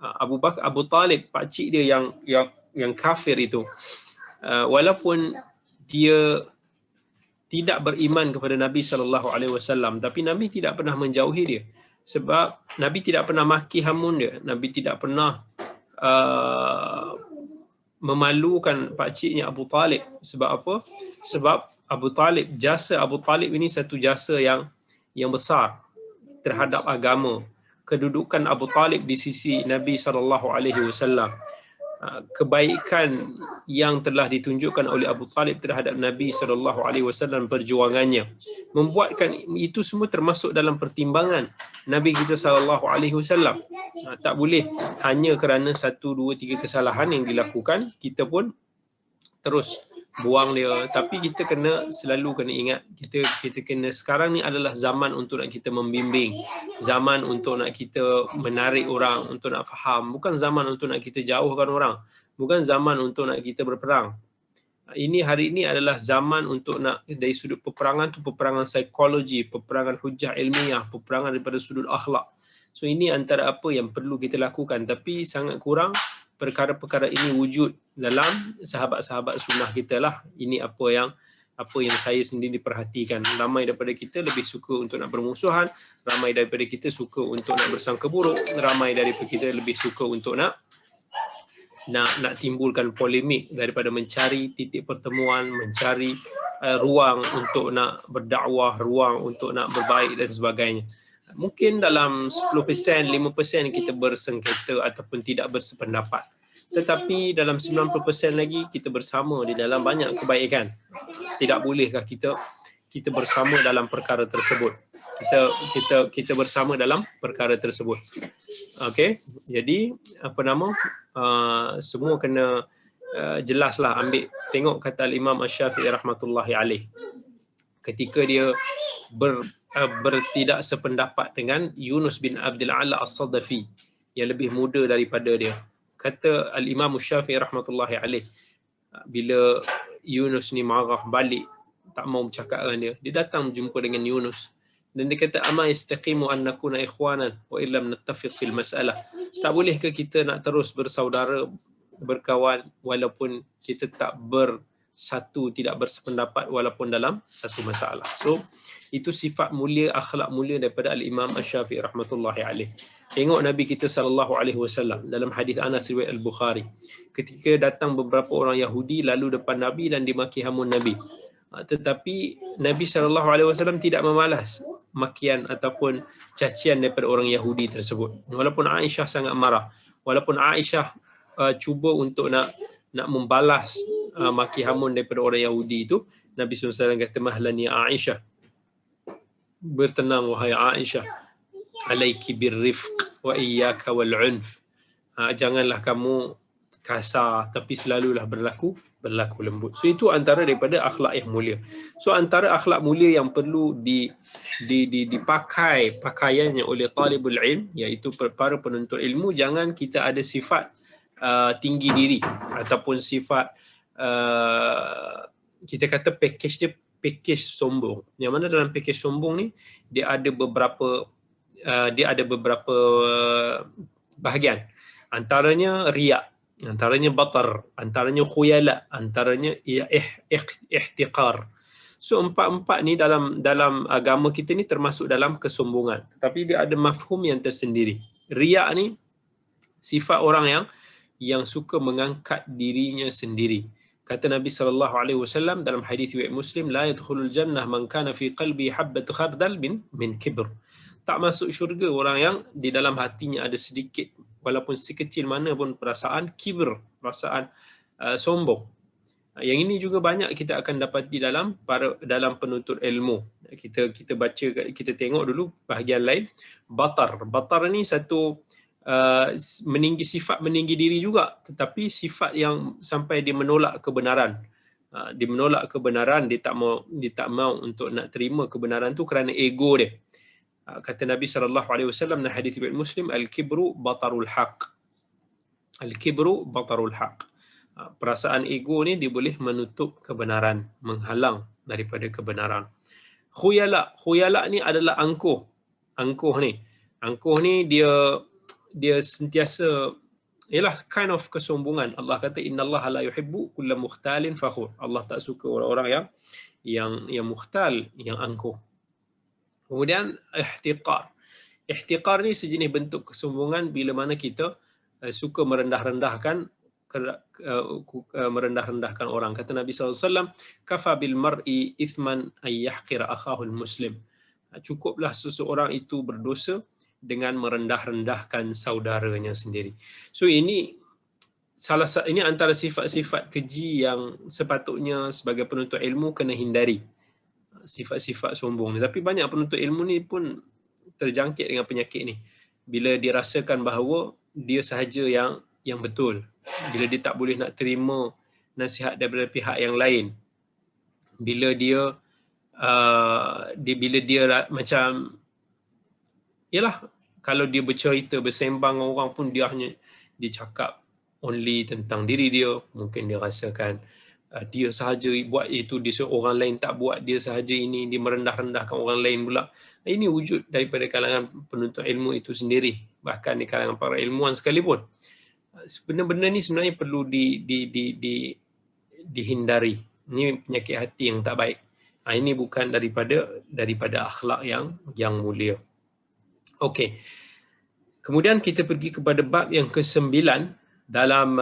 Abu Talib, pakcik dia yang kafir itu, walaupun dia tidak beriman kepada Nabi SAW, tapi Nabi tidak pernah menjauhi dia. Sebab Nabi tidak pernah maki hamun dia. Nabi tidak pernah memalukan pakciknya Abu Talib. Sebab apa? Sebab jasa Abu Talib ini satu jasa yang besar terhadap agama. Kedudukan Abu Talib di sisi Nabi SAW, kebaikan yang telah ditunjukkan oleh Abu Talib terhadap Nabi SAW, perjuangannya, membuatkan itu semua termasuk dalam pertimbangan Nabi kita SAW. Tak boleh hanya kerana 1, 2, 3 kesalahan yang dilakukan kita pun terus buang dia. Tapi kita selalu kena ingat, kita kena, sekarang ni adalah zaman untuk nak kita membimbing, zaman untuk nak kita menarik orang untuk nak faham, bukan zaman untuk nak kita jauhkan orang, bukan zaman untuk nak kita berperang. Hari ini adalah zaman untuk nak, dari sudut peperangan tu, peperangan psikologi, peperangan hujah ilmiah, peperangan daripada sudut akhlak. So ini antara apa yang perlu kita lakukan, tapi sangat kurang perkara-perkara ini wujud dalam sahabat-sahabat sunnah kita lah. Ini apa yang saya sendiri perhatikan. Ramai daripada kita lebih suka untuk nak bermusuhan, ramai daripada kita suka untuk nak bersangka buruk, ramai daripada kita lebih suka untuk nak timbulkan polemik daripada mencari titik pertemuan, mencari ruang untuk nak berdakwah, ruang untuk nak berbaik dan sebagainya. Mungkin dalam 10%, 5% kita bersengketa ataupun tidak bersependapat. Tetapi dalam 90% lagi kita bersama di dalam banyak kebaikan. Tidak bolehkah kita bersama dalam perkara tersebut? Kita bersama dalam perkara tersebut. Okey. Jadi semua kena jelaslah ambil tengok kata Imam Asy-Syafi'i rahmatullahi alaih. Ketika dia bertidak sependapat dengan Yunus bin Abdul A'la As-Sadafi yang lebih muda daripada dia. Kata Al-Imam Syafi'i rahmatullahi alaih, bila Yunus ni marah balik, tak mau bercakap dengan dia, dia datang berjumpa dengan Yunus dan dia kata, ama istaqimu an nakuna ikhwanan wa illam nattafiq fil masalah. Tak boleh ke kita nak terus bersaudara, berkawan walaupun kita tak bersatu, tidak bersependapat walaupun dalam satu masalah. So itu sifat mulia, akhlak mulia daripada Al-Imam Asy-Syafi'i rahmatullahi alaih. Tengok Nabi kita sallallahu alaihi wasallam dalam hadis Anas riwayat Al-Bukhari. Ketika datang beberapa orang Yahudi lalu depan Nabi dan dimaki hamun Nabi. Tetapi Nabi sallallahu alaihi wasallam tidak memalas makian ataupun cacian daripada orang Yahudi tersebut. Walaupun Aisyah sangat marah, walaupun Aisyah cuba untuk nak membalas maki hamun daripada orang Yahudi itu, Nabi SAW kata, mahlan ya Aisyah, bertenang wahai Aisyah, alaiki birrifq wa iyyaka wal unf. Janganlah kamu kasar, tapi selalulah berlaku lembut. So itu antara daripada akhlak yang mulia. So antara akhlak mulia yang perlu dipakai pakaiannya oleh talibul ilm, iaitu para penuntut ilmu, jangan kita ada sifat tinggi diri ataupun sifat kita kata package sombong. Yang mana dalam package sombong ni dia ada beberapa bahagian. Antaranya riak, antaranya batar, antaranya khuyala, antaranya ihtiqar. So empat-empat ni dalam agama kita ni termasuk dalam kesombongan. Tapi dia ada mafhum yang tersendiri. Riak ni sifat orang yang suka mengangkat dirinya sendiri. Kata Nabi sallallahu alaihi wasallam dalam hadis riwayat Muslim, la yadkhulul jannah man kana fi qalbi habbat khardal min kibr. Tak masuk syurga orang yang di dalam hatinya ada sedikit, walaupun sekecil mana pun perasaan kibr, perasaan sombong. Yang ini juga banyak kita akan dapati dalam penuntut ilmu. Kita baca, kita tengok dulu bahagian lain. Batar ni satu sifat meninggi diri juga, tetapi sifat yang sampai dia menolak kebenaran. Dia menolak kebenaran, dia tak mau untuk nak terima kebenaran tu kerana ego dia. Kata Nabi sallallahu alaihi wasallam dalam hadis riwayat Muslim, al-kibru batarul haq. Al-kibru batarul haq. Perasaan ego ni dia boleh menutup kebenaran, menghalang daripada kebenaran. Khuyala ni adalah angkuh. Angkuh ni dia sentiasa ialah kind of kesombongan. Allah kata innallaha la yuhibbu kulla mukhtalin fakhur. Allah tak suka orang-orang yang mukhtal, yang angkuh. Kemudian ihtiqar. Ihtiqar ni sejenis bentuk kesombongan bila mana kita suka merendahkan orang. Kata Nabi SAW, kafa bil mar'i ithman ay yahqira akhahul muslim. Cukuplah seseorang itu berdosa dengan merendah-rendahkan saudaranya sendiri. So ini antara sifat-sifat keji yang sepatutnya sebagai penuntut ilmu kena hindari. Sifat-sifat sombong ni. Tapi banyak penuntut ilmu ni pun terjangkit dengan penyakit ni. Bila dia rasakan bahawa dia sahaja yang betul. Bila dia tak boleh nak terima nasihat daripada pihak yang lain. Bila dia macam yalah, kalau dia bercerita, bersembang orang pun dia hanya cakap only tentang diri dia. Mungkin dia rasakan dia sahaja buat itu, orang lain tak buat, dia sahaja ini, dia merendah-rendahkan orang lain pula. Ini wujud daripada kalangan penuntut ilmu itu sendiri, bahkan di kalangan para ilmuwan sekalipun. Benda-benda ni sebenarnya perlu dihindari. Ini penyakit hati yang tak baik. Ini bukan daripada akhlak yang mulia. Okey. Kemudian kita pergi kepada bab yang ke-9 dalam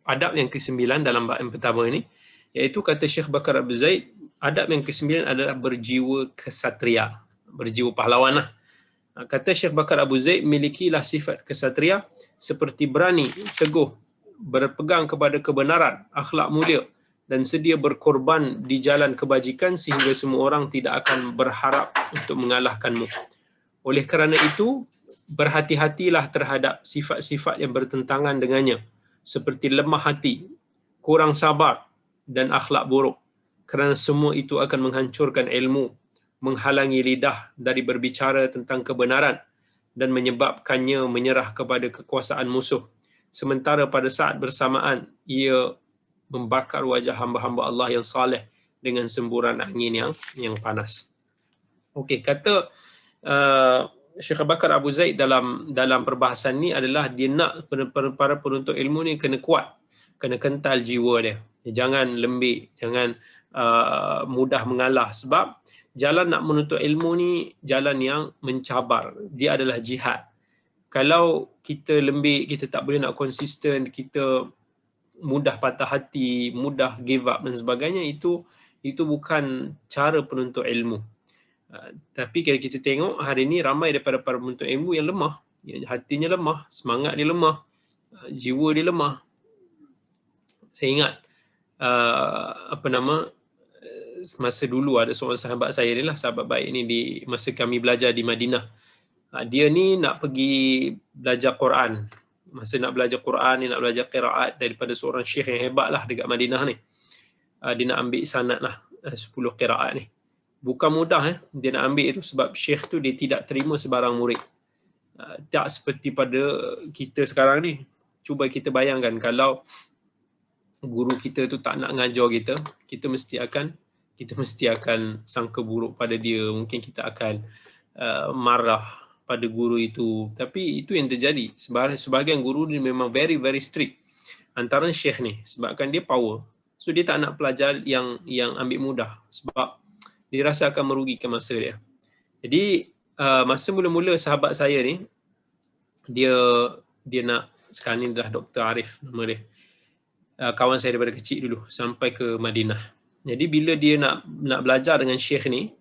adab yang ke-9 dalam bab yang pertama ini, iaitu kata Syekh Bakar Abu Zaid, Adab yang ke-9 adalah berjiwa kesatria, berjiwa pahlawan lah. Kata Syekh Bakar Abu Zaid, milikilah sifat kesatria seperti berani, teguh, berpegang kepada kebenaran, akhlak mulia dan sedia berkorban di jalan kebajikan sehingga semua orang tidak akan berharap untuk mengalahkanmu. Oleh kerana itu, berhati-hatilah terhadap sifat-sifat yang bertentangan dengannya, seperti lemah hati, kurang sabar dan akhlak buruk. Kerana semua itu akan menghancurkan ilmu, menghalangi lidah dari berbicara tentang kebenaran dan menyebabkannya menyerah kepada kekuasaan musuh. Sementara pada saat bersamaan, ia membakar wajah hamba-hamba Allah yang saleh dengan semburan angin yang panas. Okey, kata Syekh Bakar Abu Zaid dalam perbahasan ni adalah dia nak para penuntut ilmu ni kena kuat, kena kental jiwa dia. Jangan lembik, jangan mudah mengalah, sebab jalan nak menuntut ilmu ni jalan yang mencabar. Dia adalah jihad. Kalau kita lembik, kita tak boleh nak konsisten, kita mudah patah hati, mudah give up dan sebagainya, itu bukan cara penuntut ilmu. Tapi kalau kita tengok hari ni ramai daripada para penuntut ilmu yang lemah, hatinya lemah, semangat dia lemah, jiwa dia lemah. Saya ingat masa dulu ada seorang sahabat saya ni lah, sahabat baik ni, di masa kami belajar di Madinah. Dia ni nak pergi belajar Quran. Masa nak belajar Quran ni, nak belajar qiraat daripada seorang syekh yang hebat lah dekat Madinah ni. Dia nak ambil sanad lah 10 qiraat ni. Bukan mudah dia nak ambil itu, sebab syekh tu dia tidak terima sebarang murid. Tak seperti pada kita sekarang ni. Cuba kita bayangkan kalau guru kita tu tak nak ngajar kita, kita mesti akan sangka buruk pada dia. Mungkin kita akan marah pada guru itu. Tapi itu yang terjadi. Sebahagian guru ni memang very very strict. Antara syekh ni, sebabkan dia power. So dia tak nak pelajar yang ambil mudah, sebab dia rasa akan merugikan masa dia. Jadi masa mula-mula sahabat saya ni, dia nak, sekarang ni dah Dr. Arif nama dia, kawan saya daripada kecil dulu sampai ke Madinah. Jadi bila dia nak belajar dengan syekh ni,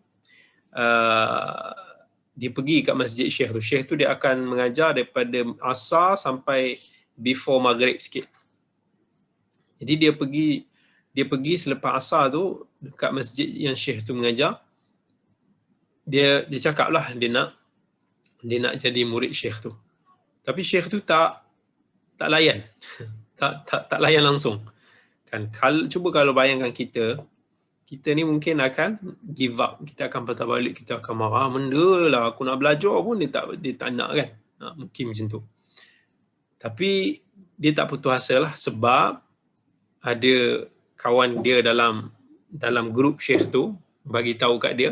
dia pergi kat masjid syekh tu. Syekh tu dia akan mengajar daripada asar sampai before maghrib sikit. Jadi dia pergi selepas asar tu dekat masjid yang syekh tu mengajar. Dia cakap lah dia nak jadi murid syekh tu. Tapi syekh tu tak layan. tak layan langsung. Kan cuba kalau bayangkan kita ni mungkin akan give up, kita akan patah balik, kita akan marah, benda lah aku nak belajar pun dia tak nak kan. Mungkin macam tu. Tapi dia tak putus asa lah, sebab ada kawan dia dalam grup syekh tu bagi tahu kat dia,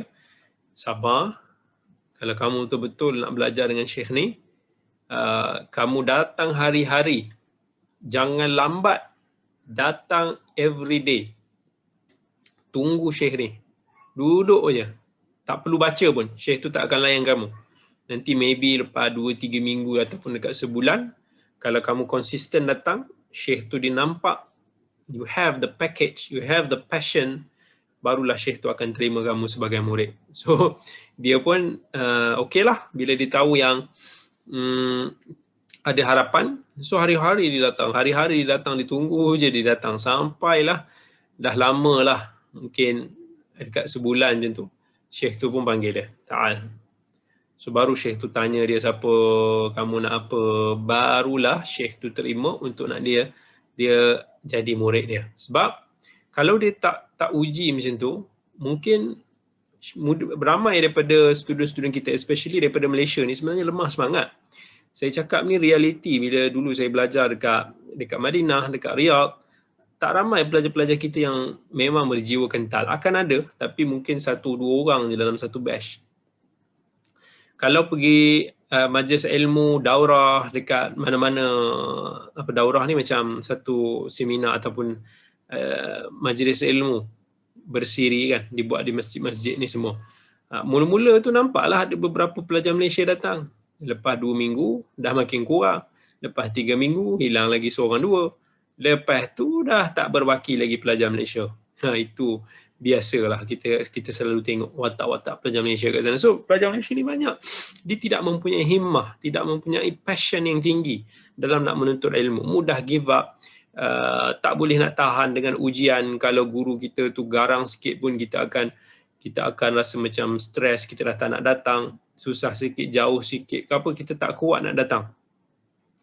sabar, kalau kamu betul-betul nak belajar dengan syekh ni, kamu datang hari-hari, jangan lambat, datang every day. Tunggu syekh ni, duduk je, tak perlu baca pun, syekh tu tak akan layan kamu. Nanti maybe lepas 2-3 minggu ataupun dekat sebulan, kalau kamu konsisten datang, syekh tu dia nampak you have the package, you have the passion, barulah syekh tu akan terima kamu sebagai murid. So dia pun okey lah bila dia tahu yang ada harapan. So hari-hari dia datang, ditunggu je dia datang, sampailah dah lama lah, mungkin dekat sebulan macam tu, syekh tu pun panggil dia, ta'al. So baru syekh tu tanya dia, siapa, kamu nak apa, barulah syekh tu terima untuk nak dia jadi murid dia. Sebab kalau dia tak uji macam tu, mungkin ramai daripada student-student kita, especially daripada Malaysia ni, sebenarnya lemah semangat. Saya cakap ni reality. Bila dulu saya belajar dekat Madinah, dekat Riyadh, tak ramai pelajar-pelajar kita yang memang berjiwa kental. Akan ada, tapi mungkin 1-2 orang je dalam satu batch. Kalau pergi majlis ilmu, daurah dekat mana-mana, daurah ni macam satu seminar ataupun majlis ilmu bersiri kan, dibuat di masjid-masjid ni semua. Mula-mula tu nampaklah ada beberapa pelajar Malaysia datang. Lepas 2 minggu dah makin kurang. Lepas 3 minggu hilang lagi 1-2. Lepas tu dah tak berwakil lagi pelajar Malaysia. Itu biasalah kita selalu tengok watak-watak pelajar Malaysia kat sana. So pelajar Malaysia ni banyak dia tidak mempunyai himmah, tidak mempunyai passion yang tinggi dalam nak menuntut ilmu, mudah give up, tak boleh nak tahan dengan ujian. Kalau guru kita tu garang sikit pun kita akan rasa macam stres, kita dah tak nak datang, susah sikit, jauh sikit ke apa, kita tak kuat nak datang.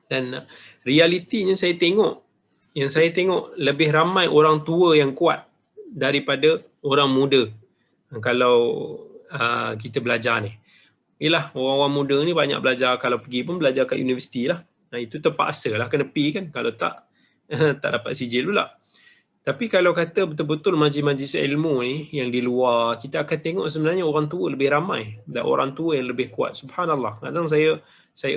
Dan realitinya saya tengok lebih ramai orang tua yang kuat daripada orang muda kalau kita belajar ni. Yalah, orang-orang muda ni banyak belajar, kalau pergi pun belajar kat universiti lah. Itu terpaksa lah kena pergi kan, kalau tak tak dapat sijil pula. Tapi kalau kata betul-betul majlis-majlis ilmu ni yang di luar, kita akan tengok sebenarnya orang tua lebih ramai dan orang tua yang lebih kuat. Subhanallah. Kadang saya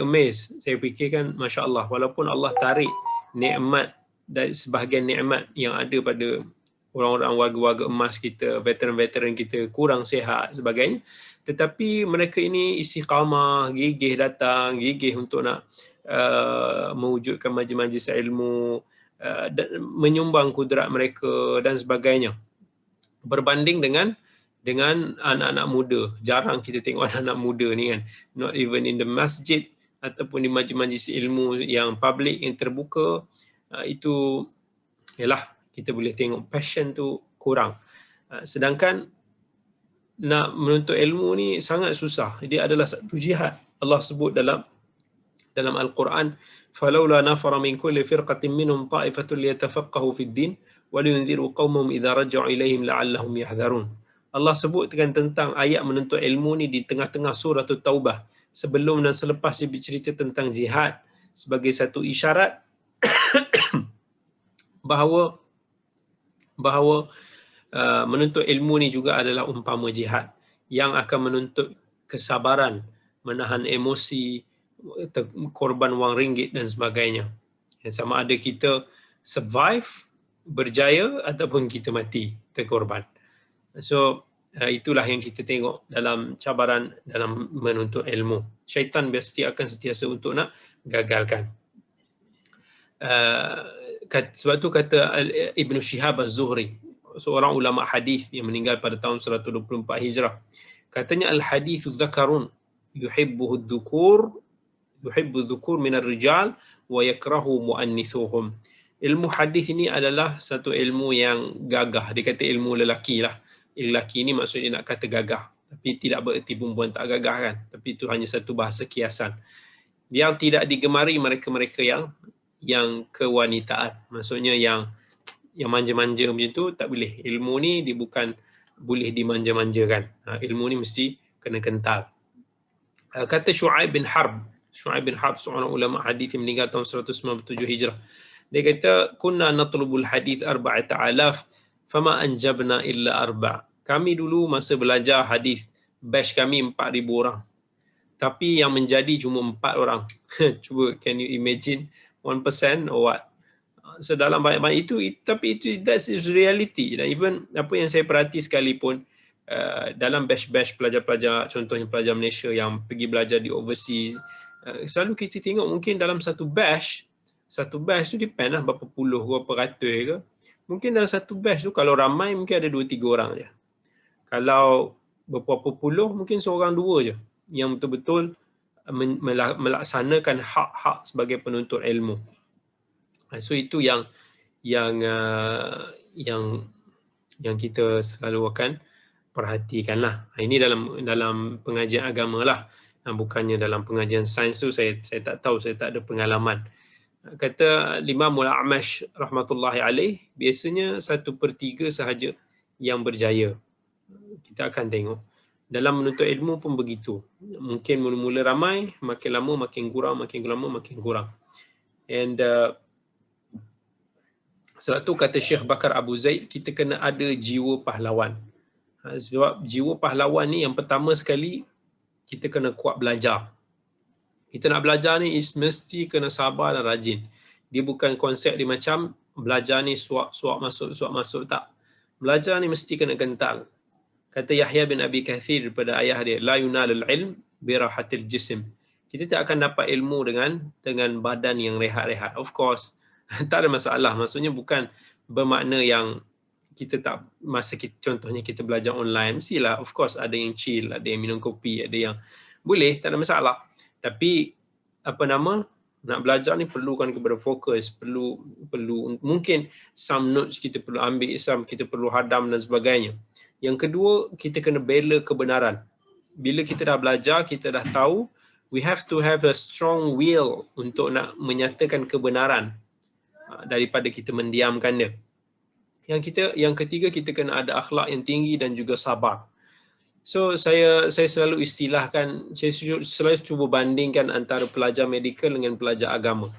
amazed, saya fikirkan Masya Allah, walaupun Allah tarik nikmat dan sebahagian nikmat yang ada pada orang-orang warga-warga emas kita, veteran-veteran kita kurang sihat sebagainya, tetapi mereka ini istiqamah, gigih datang, gigih untuk nak mewujudkan majlis-majlis ilmu, dan menyumbang kudrat mereka dan sebagainya. Berbanding dengan anak-anak muda, jarang kita tengok anak-anak muda ni kan, not even in the masjid ataupun di majlis-majlis ilmu yang public, yang terbuka, itu yalah, kita boleh tengok passion tu kurang. Sedangkan nak menuntut ilmu ni sangat susah. Dia adalah satu jihad. Allah sebut dalam Al-Quran, فَلَوْلَا نَفَرَ مِنْ كُلِّ فِرْقَةٍ مِّنْهُمْ طَائِفَةٌ لِيَتَفَقَّهُوا فِي الدِّينِ وَلِيُنذِرُوا قَوْمَهُمْ إِذَا رَجَعُوا إِلَيْهِمْ لَعَلَّهُمْ يَحْذَرُونَ. Allah sebutkan tentang ayat menuntut ilmu ni di tengah-tengah surah Taubah. Sebelum dan selepas dia bercerita tentang jihad sebagai satu isyarat bahawa menuntut ilmu ni juga adalah umpama jihad yang akan menuntut kesabaran, menahan emosi, korban wang ringgit dan sebagainya. Sama ada kita survive, berjaya, ataupun kita mati, terkorban. So itulah yang kita tengok dalam cabaran dalam menuntut ilmu. Syaitan pasti akan sentiasa untuk nak gagalkan. Sebab tu kata Ibn Shihab Az-Zuhri, seorang ulama hadis yang meninggal pada tahun 124 Hijrah, katanya al-hadithu dzakarun yuhibbu dhukur min ar-rijal wa yakrahu muannithuhum. Ilmu hadis ini adalah satu ilmu yang gagah. Dia kata ilmu lelaki lah. Lelaki ni maksudnya nak kata gagah, tapi tidak bererti perempuan tak gagah kan, tapi itu hanya satu bahasa kiasan. Yang tidak digemari mereka-mereka yang kewanitaan, maksudnya yang manja-manja macam tu tak boleh. Ilmu ni dia bukan boleh dimanja-manjakan. Ilmu ni mesti kena kental. Kata Shu'aib bin Harb, seorang ulama hadis yang meninggal tahun 197 Hijrah. Dia kata, kunna natlubul hadith 4,000 fama anjabna illa 4. Kami dulu masa belajar hadis, batch kami 4,000 orang. Tapi yang menjadi cuma 4 orang. Cuba, can you imagine 1% or what? So dalam banyak-banyak itu, tapi itu that's reality. Dan even apa yang saya perhati sekalipun, dalam batch-batch pelajar-pelajar, contohnya pelajar Malaysia yang pergi belajar di overseas, selalu kita tengok mungkin dalam satu batch tu depend lah berapa puluh, berapa ratus ke. Mungkin dalam satu batch tu kalau ramai mungkin ada 2-3 orang je. Kalau beberapa puluh mungkin seorang dua je yang betul-betul melaksanakan hak-hak sebagai penuntut ilmu. So itu yang kita selalu akan perhatikan lah. Ini dalam pengajian agama lah, bukannya dalam pengajian sains tu saya tak tahu, saya tak ada pengalaman. Kata Imam Al-A'mash rahmatullahi alaih, biasanya 1/3 sahaja yang berjaya. Kita akan tengok dalam menuntut ilmu pun begitu. Mungkin mula-mula ramai, makin lama makin kurang, makin lama makin kurang. And sebab tu kata Syekh Bakar Abu Zaid, kita kena ada jiwa pahlawan. Sebab jiwa pahlawan ni yang pertama sekali, kita kena kuat belajar. Kita nak belajar ni mesti kena sabar dan rajin. Dia bukan konsep dia macam belajar ni suap masuk, tak. Belajar ni mesti kena kental. Kata Yahya bin Abi Kathir daripada ayah dia, la yunalul ilm birahatil jism. Kita tak akan dapat ilmu dengan badan yang rehat-rehat. Of course, tak ada masalah. Maksudnya bukan bermakna yang kita tak, masa kita, contohnya kita belajar online, mestilah of course ada yang chill, ada yang minum kopi, ada yang boleh, tak ada masalah. Tapi nak belajar ni perlukan kepada fokus, perlu mungkin some notes kita perlu ambil, some kita perlu hadam dan sebagainya. Yang kedua, kita kena bela kebenaran. Bila kita dah belajar, kita dah tahu, we have to have a strong will untuk nak menyatakan kebenaran daripada kita mendiamkan dia. Yang ketiga, kita kena ada akhlak yang tinggi dan juga sabar. So saya selalu istilahkan, saya selalu cuba bandingkan antara pelajar medical dengan pelajar agama.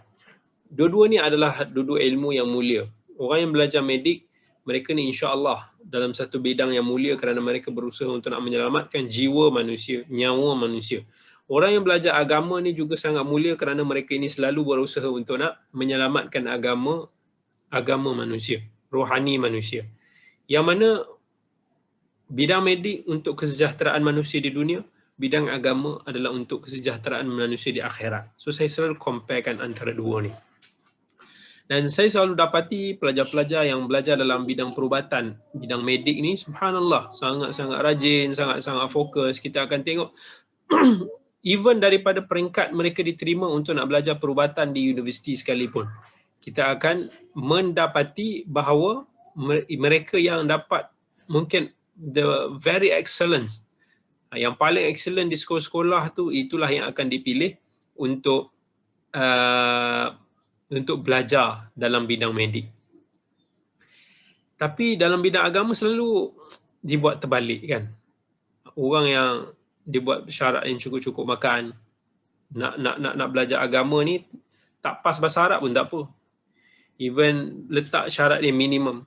Dua-dua ni adalah dua ilmu yang mulia. Orang yang belajar medik, mereka ni insya-Allah dalam satu bidang yang mulia kerana mereka berusaha untuk nak menyelamatkan jiwa manusia, nyawa manusia. Orang yang belajar agama ni juga sangat mulia kerana mereka ini selalu berusaha untuk nak menyelamatkan agama manusia, rohani manusia. Yang mana bidang medik untuk kesejahteraan manusia di dunia, bidang agama adalah untuk kesejahteraan manusia di akhirat. So saya selalu comparekan antara dua ni. Dan saya selalu dapati pelajar-pelajar yang belajar dalam bidang perubatan, bidang medik ni, subhanallah, sangat-sangat rajin, sangat-sangat fokus. Kita akan tengok even daripada peringkat mereka diterima untuk nak belajar perubatan di universiti sekalipun, kita akan mendapati bahawa mereka yang dapat mungkin the very excellence, yang paling excellent di sekolah-sekolah tu, itulah yang akan dipilih untuk belajar dalam bidang medik. Tapi dalam bidang agama selalu dibuat terbalik kan. Orang yang dibuat syarat yang cukup-cukup makan, nak belajar agama ni tak pas bahasa Arab pun tak apa. Even letak syarat yang minimum.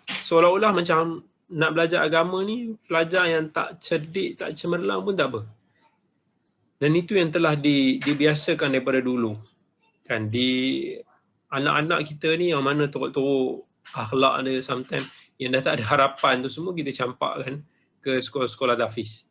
Seolah-olah macam nak belajar agama ni, pelajar yang tak cerdik, tak cemerlang pun tak apa. Dan itu yang telah dibiasakan daripada dulu. Kan, di anak-anak kita ni yang mana teruk-teruk akhlak dia sometimes, yang dah tak ada harapan tu semua kita campakkan ke sekolah-sekolah tahfiz.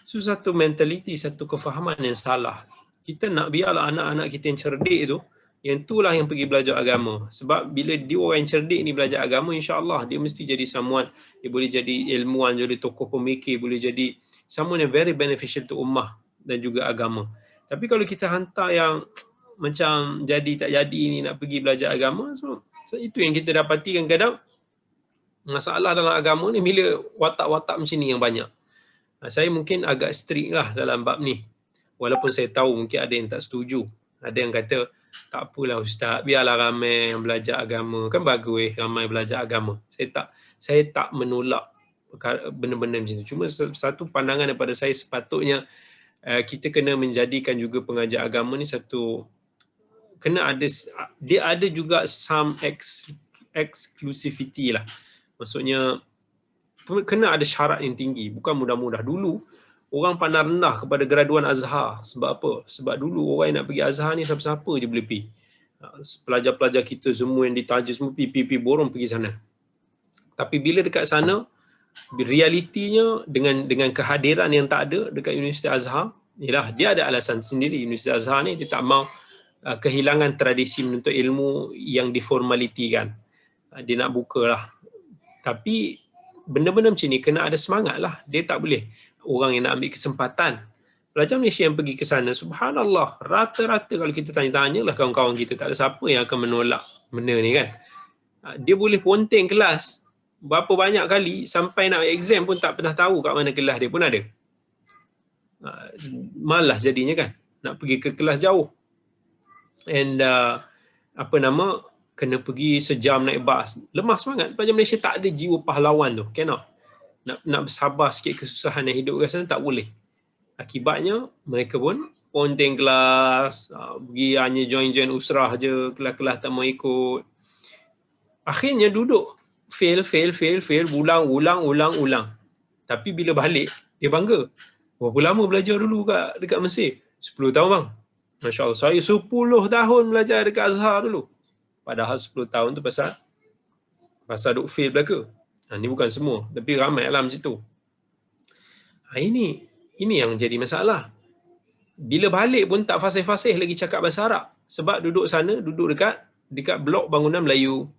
So satu mentaliti, satu kefahaman yang salah. Kita nak biarlah anak-anak kita yang cerdik tu, yang itulah yang pergi belajar agama. Sebab bila dia orang yang cerdik ni belajar agama, insya-Allah dia mesti jadi someone, dia boleh jadi ilmuwan, jadi tokoh pemikir, boleh jadi someone yang very beneficial to ummah dan juga agama. Tapi kalau kita hantar yang macam jadi tak jadi ni nak pergi belajar agama, so itu yang kita dapati kadang-kadang masalah dalam agama ni bila watak-watak macam ni yang banyak. Saya mungkin agak strict lah dalam bab ni. Walaupun saya tahu mungkin ada yang tak setuju. Ada yang kata, tak apalah ustaz, biarlah ramai yang belajar agama. Kan bagus ramai belajar agama. Saya tak menolak benda-benda macam tu. Cuma satu pandangan daripada saya, sepatutnya kita kena menjadikan juga pengajar agama ni satu, kena ada, dia ada juga some exclusivity lah. Maksudnya kena ada syarat yang tinggi, bukan mudah-mudah. Dulu orang pandang rendah kepada graduan Azhar. Sebab apa? Sebab dulu orang yang nak pergi Azhar ni siapa-siapa je boleh pergi. Pelajar-pelajar kita semua yang ditaja semua pergi borong pergi sana. Tapi bila dekat sana, realitinya dengan kehadiran yang tak ada dekat Universiti Azhar, ialah dia ada alasan sendiri. Universiti Azhar ni dia tak mau kehilangan tradisi menuntut ilmu yang diformalitikan. Dia nak bukalah. Tapi benda-benda macam ni kena ada semangat lah. Dia tak boleh orang yang nak ambil kesempatan. Pelajar Malaysia yang pergi ke sana, subhanallah, rata-rata kalau kita tanya-tanya lah kawan-kawan kita, tak ada siapa yang akan menolak benda ni kan. Dia boleh ponteng kelas berapa banyak kali, sampai nak exam pun tak pernah tahu kat mana kelas dia pun ada. Malas jadinya kan, nak pergi ke kelas jauh. And kena pergi sejam naik bas. Lemah semangat. Pelajar Malaysia tak ada jiwa pahlawan tu. Cannot. Nak bersabar sikit kesusahan yang hidup kat sana, tak boleh. Akibatnya, mereka pun ponteng kelas, pergi hanya join-join usrah je, kelas-kelas tak mau ikut. Akhirnya duduk. Fail, ulang. Tapi bila balik, dia bangga. Berapa lama belajar dulu dekat Mesir? 10 tahun bang. Masya Allah, saya 10 tahun belajar dekat Azhar dulu. Padahal 10 tahun tu pasal duk fail belaka. Ni bukan semua, tapi ramai lah macam tu. Ini yang jadi masalah. Bila balik pun tak fasih-fasih lagi cakap bahasa Arab. Sebab duduk sana, duduk dekat blok bangunan Melayu.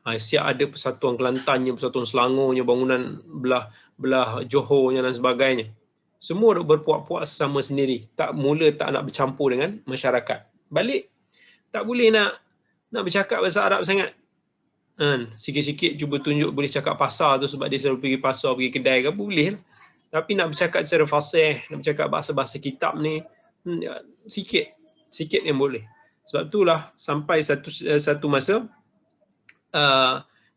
Siap ada Persatuan Kelantannya, Persatuan Selangornya, bangunan belah Johornya dan sebagainya. Semua duk berpuak-puak sesama sendiri. Mula tak nak bercampur dengan masyarakat. Balik tak boleh nak bercakap bahasa Arab sangat. Sikit-sikit cuba tunjuk boleh cakap pasar tu sebab dia selalu pergi pasar, pergi kedai ke, boleh lah. Tapi nak bercakap secara fasih, nak bercakap bahasa-bahasa kitab ni, sikit yang boleh. Sebab itulah sampai satu masa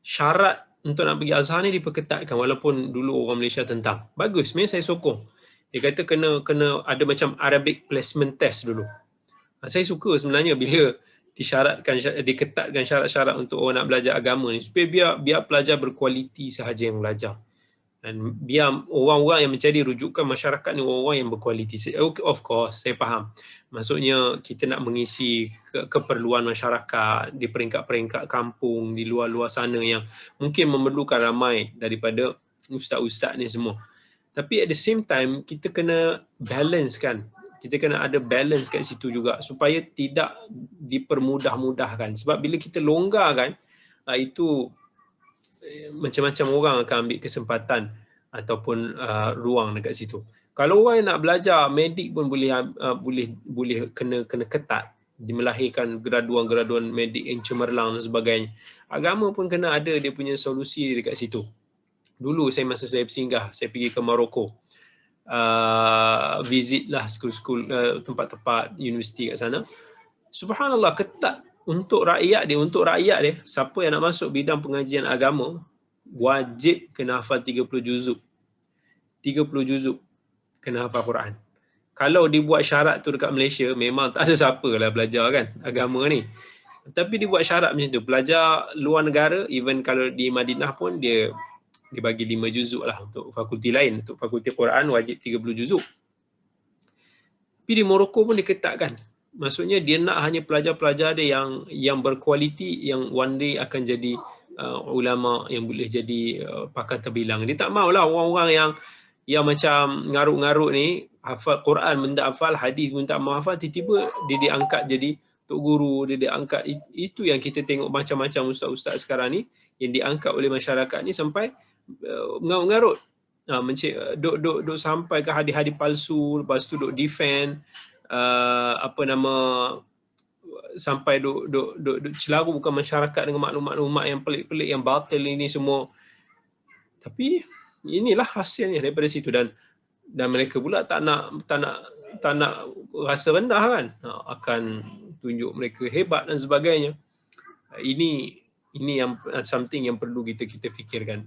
syarat untuk nak pergi Azhar ni diperketatkan, walaupun dulu orang Malaysia tentang. Bagus, sebenarnya saya sokong. Dia kata kena ada macam Arabic placement test dulu. Saya suka sebenarnya bila diketatkan syarat-syarat untuk orang nak belajar agama ni, supaya biar pelajar berkualiti sahaja yang belajar. Dan biar orang-orang yang mencari rujukan masyarakat ni orang-orang yang berkualiti. Of course, saya faham. Maksudnya kita nak mengisi keperluan masyarakat di peringkat-peringkat kampung, di luar-luar sana yang mungkin memerlukan ramai daripada ustaz-ustaz ni semua. Tapi at the same time, kita kena balance kan. Kita kena ada balance kat situ juga supaya tidak dipermudah-mudahkan. Sebab bila kita longgarkan, itu macam-macam orang akan ambil kesempatan ataupun ruang dekat situ. Kalau orang yang nak belajar medik pun boleh kena ketat, melahirkan graduan-graduan medik yang cemerlang dan sebagainya. Agama pun kena ada dia punya solusi dekat situ. Dulu masa saya bersinggah, saya pergi ke Morocco. Visit lah skul-skul, tempat-tempat universiti kat sana. Subhanallah, ketat untuk rakyat dia, siapa yang nak masuk bidang pengajian agama wajib kena hafal 30 juzuk. 30 juzuk kena hafal Quran. Kalau dibuat syarat tu dekat Malaysia, memang tak ada siapa lah belajar kan agama ni. Tapi dibuat syarat macam tu. Pelajar luar negara, even kalau di Madinah pun dia bagi 5 juzuk lah untuk fakulti lain. Untuk fakulti Quran wajib 30 juzuk. Tapi di Morocco pun diketatkan. Maksudnya dia nak hanya pelajar-pelajar dia yang berkualiti, yang one day akan jadi ulama, yang boleh jadi pakar terbilang. Dia tak maulah orang-orang yang macam ngarut-ngarut ni, hafal Quran benda hafal, hadis pun tak mau hafal, tiba-tiba dia diangkat jadi tok guru, dia diangkat. Itu yang kita tengok macam-macam ustaz-ustaz sekarang ni yang diangkat oleh masyarakat ni sampai ngarut-ngarut. Duk sampai ke hadis-hadis palsu, lepas tu duk defend sampai duk celarukan masyarakat dengan maklumat-maklumat yang pelik-pelik, yang batil ini semua. Tapi inilah hasilnya daripada situ, dan mereka pula tak nak rasa rendah kan, akan tunjuk mereka hebat dan sebagainya. Ini yang something yang perlu kita fikirkan.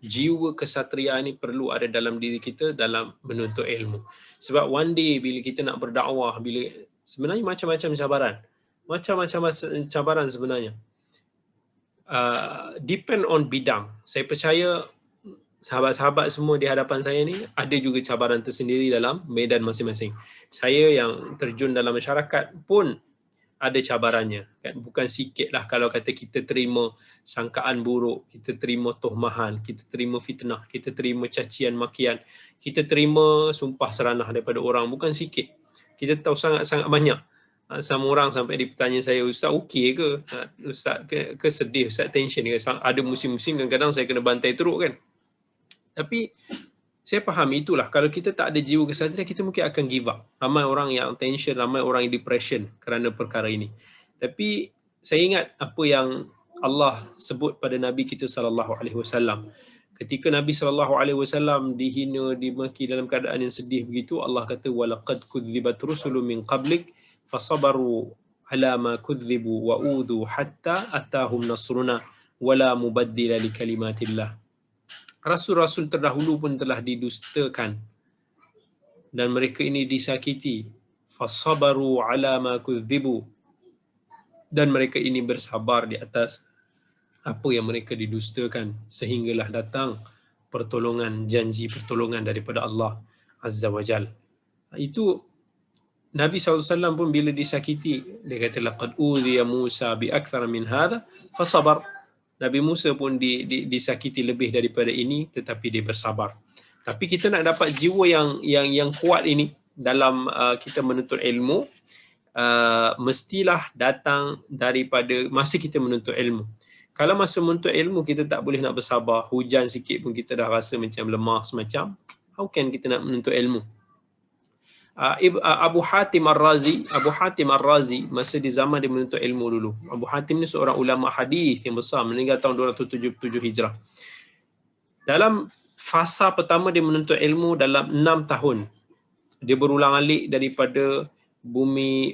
Jiwa kesatria ni perlu ada dalam diri kita dalam menuntut ilmu. Sebab one day bila kita nak berdakwah, sebenarnya macam-macam cabaran sebenarnya. Depend on bidang. Saya percaya sahabat-sahabat semua di hadapan saya ni ada juga cabaran tersendiri dalam medan masing-masing. Saya yang terjun dalam masyarakat pun ada cabarannya kan. Bukan sikit lah kalau kata kita terima sangkaan buruk, kita terima tuhmahan, kita terima fitnah, kita terima cacian makian, kita terima sumpah seranah daripada orang, bukan sikit. Kita tahu sangat-sangat banyak. Sama orang sampai dia bertanya saya, Ustaz okey ke? Ustaz ke sedih, Ustaz tension ke? Ada musim-musim kadang-kadang saya kena bantai teruk kan. Tapi saya faham itulah, kalau kita tak ada jiwa kesatria, kita mungkin akan give up. Ramai orang yang tension, ramai orang yang depression kerana perkara ini. Tapi saya ingat apa yang Allah sebut pada Nabi kita SAW. Ketika Nabi SAW dihina, dimaki dalam keadaan yang sedih begitu, Allah kata walaqad kudzibat rusulun min qablik fasabaru ala ma kudzibu wa udhu hatta atahum nasruna wala mubaddila li kalimatillah. Rasul-rasul terdahulu pun telah didustakan dan mereka ini disakiti. Fasabaru ala ma kudzibu, dan mereka ini bersabar di atas apa yang mereka didustakan, sehinggalah datang janji pertolongan daripada Allah Azza wa Jal. Itu Nabi SAW pun bila disakiti, dia kata laqad udhiya Musa bi akthar min hadha fasabar. Nabi Musa pun disakiti lebih daripada ini, tetapi dia bersabar. Tapi kita nak dapat jiwa yang kuat ini dalam kita menuntut ilmu, mestilah datang daripada masa kita menuntut ilmu. Kalau masa menuntut ilmu kita tak boleh nak bersabar, hujan sikit pun kita dah rasa macam lemah semacam, how can kita nak menuntut ilmu? Abu Hatim Ar-Razi masa di zaman dia menuntut ilmu dulu. Abu Hatim ni seorang ulama hadis yang besar, meninggal tahun 277 Hijrah. Dalam fasa pertama dia menuntut ilmu dalam 6 tahun. Dia berulang-alik daripada bumi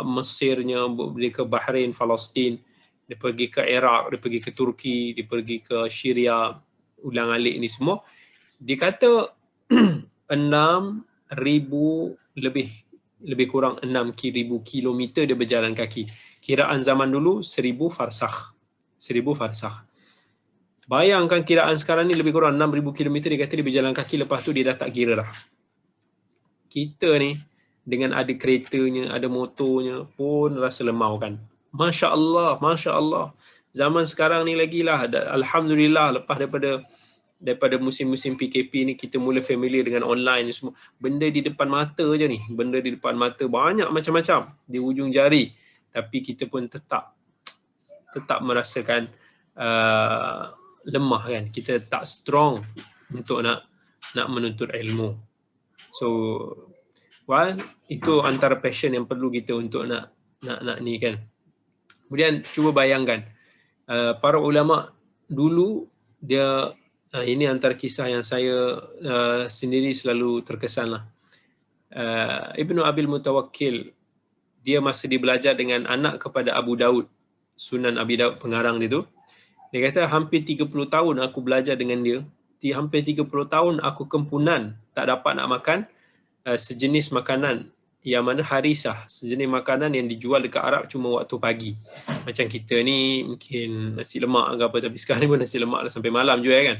Mesirnya, dia ke Bahrain, Palestin, dia pergi ke Iraq, dia pergi ke Turki, dia pergi ke Syria, ulang-alik ni semua. Dia kata 6,000 lebih kurang 6,000 kilometer dia berjalan kaki. Kiraan zaman dulu 1,000 farsakh. 1,000 farsakh. Bayangkan kiraan sekarang ni lebih kurang 6,000 kilometer, dia kata dia berjalan kaki, lepas tu dia dah tak kira dah. Kita ni dengan ada keretanya, ada motornya pun rasa lemau kan. Masya Allah. Zaman sekarang ni lagi lah, alhamdulillah, lepas daripada musim-musim PKP ni kita mula familiar dengan online ni semua. Benda di depan mata je ni, benda di depan mata banyak macam-macam di ujung jari, tapi kita pun tetap merasakan lemah kan. Kita tak strong untuk nak menuntut ilmu. So itu antara passion yang perlu kita untuk nak ni kan. Kemudian cuba bayangkan para ulama dulu, dia ini antara kisah yang saya sendiri selalu terkesan lah. Ibnu Abil Mutawakkil, dia masa dia belajar dengan anak kepada Abu Daud, Sunan Abi Daud pengarang dia tu, dia kata hampir 30 tahun aku belajar dengan dia, hampir 30 tahun aku kempunan tak dapat nak makan sejenis makanan yang mana harisah, sejenis makanan yang dijual dekat Arab cuma waktu pagi. Macam kita ni mungkin nasi lemak ke apa, tapi sekarang ni pun nasi lemak dah sampai malam jual kan.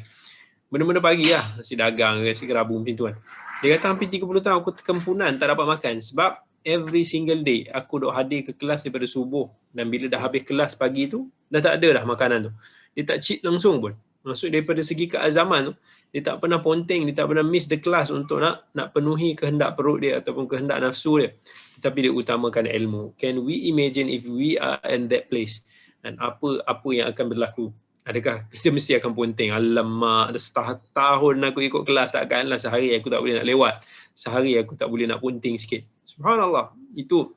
Benda-benda pagi lah, nasi dagang ke, nasi kerabu macam tu kan. Dia kata hampir 30 tahun aku kempunan tak dapat makan sebab every single day aku duk hadir ke kelas daripada subuh, dan bila dah habis kelas pagi tu dah tak ada dah makanan tu. Dia tak cheat langsung pun. Maksud daripada segi keazaman tu, dia tak pernah ponteng, dia tak pernah miss the class untuk nak penuhi kehendak perut dia ataupun kehendak nafsu dia. Tetapi dia utamakan ilmu. Can we imagine if we are in that place? Dan apa yang akan berlaku? Adakah kita mesti akan ponteng? Alamak, dah setahun aku ikut kelas, takkanlah sehari aku tak boleh nak lewat. Sehari aku tak boleh nak ponteng sikit. Subhanallah, itu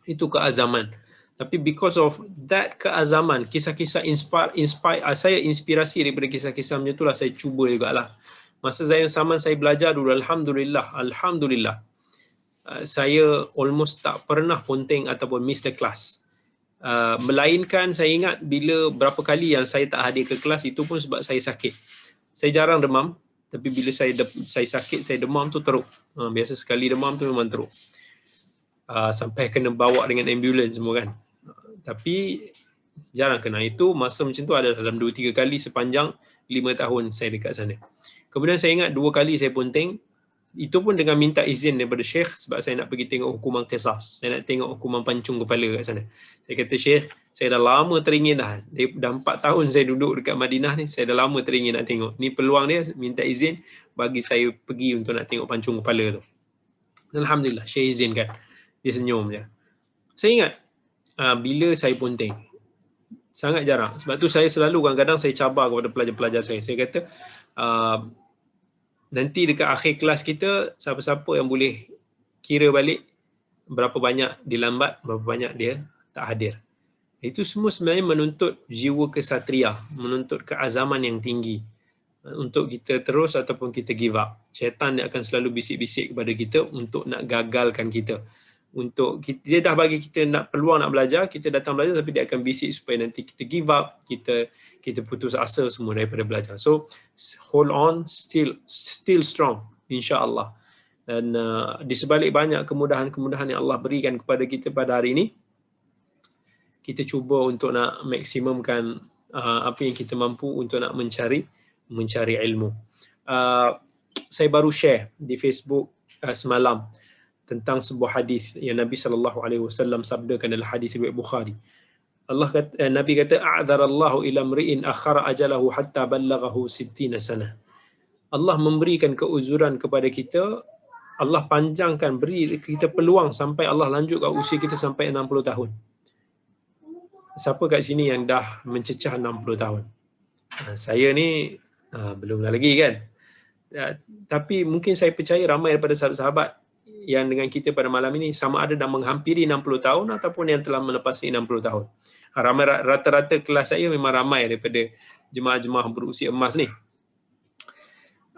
keazaman. Tapi because of that keazaman, kisah-kisah inspire, saya inspirasi daripada kisah-kisah macam itulah saya cuba jugalah. Masa saya belajar dulu, Alhamdulillah, saya almost tak pernah ponteng ataupun miss the class. Melainkan saya ingat bila berapa kali yang saya tak hadir ke kelas, itu pun sebab saya sakit. Saya jarang demam, tapi bila saya sakit, saya demam tu teruk. Biasa sekali demam tu memang teruk. Sampai kena bawa dengan ambulans semua kan. Tapi jarang kena. Itu masa macam tu ada dalam 2-3 kali sepanjang 5 tahun saya dekat sana. Kemudian saya ingat 2 kali saya ponteng. Itu pun dengan minta izin daripada Syekh sebab saya nak pergi tengok hukuman qisas. Saya nak tengok hukuman pancung kepala kat sana. Saya kata, Syekh, saya dah lama teringin dah. Dah 4 tahun saya duduk dekat Madinah ni, saya dah lama teringin nak tengok. Ni peluang dia, minta izin bagi saya pergi untuk nak tengok pancung kepala tu. Alhamdulillah, Syekh izinkan. Dia senyum je. Saya ingat bila saya ponteng, sangat jarang. Sebab tu saya selalu kadang-kadang saya cabar kepada pelajar-pelajar saya. Saya kata, nanti dekat akhir kelas kita, siapa-siapa yang boleh kira balik berapa banyak dia lambat, berapa banyak dia tak hadir. Itu semua sebenarnya menuntut jiwa kesatria, menuntut keazaman yang tinggi. Untuk kita terus ataupun kita give up. Syaitan dia akan selalu bisik-bisik kepada kita untuk nak gagalkan kita. Dia dah bagi kita nak peluang nak belajar, kita datang belajar, tapi dia akan bisik supaya nanti kita give up, kita putus asa semua daripada belajar. So hold on, still strong, insya-Allah. Dan di sebalik banyak kemudahan-kemudahan yang Allah berikan kepada kita pada hari ini, kita cuba untuk nak maksimumkan apa yang kita mampu untuk nak mencari ilmu. Saya baru share di Facebook semalam tentang sebuah hadis yang Nabi SAW sabdakan dalam hadis riwayat Bukhari. Nabi kata, a'dzarallahu ila mri'in akhara ajalahu hatta ballaghahu 60 sanah. Allah memberikan keuzuran kepada kita, Allah beri kita peluang sampai Allah lanjutkan usia kita sampai 60 tahun. siapa kat sini yang dah mencecah 60 tahun? Saya ni belum lagi kan. Tapi mungkin saya percaya ramai daripada sahabat-sahabat yang dengan kita pada malam ini sama ada dah menghampiri 60 tahun ataupun yang telah melepasi 60 tahun. Ramai, rata-rata kelas saya memang ramai daripada jemaah-jemaah berusia emas ni.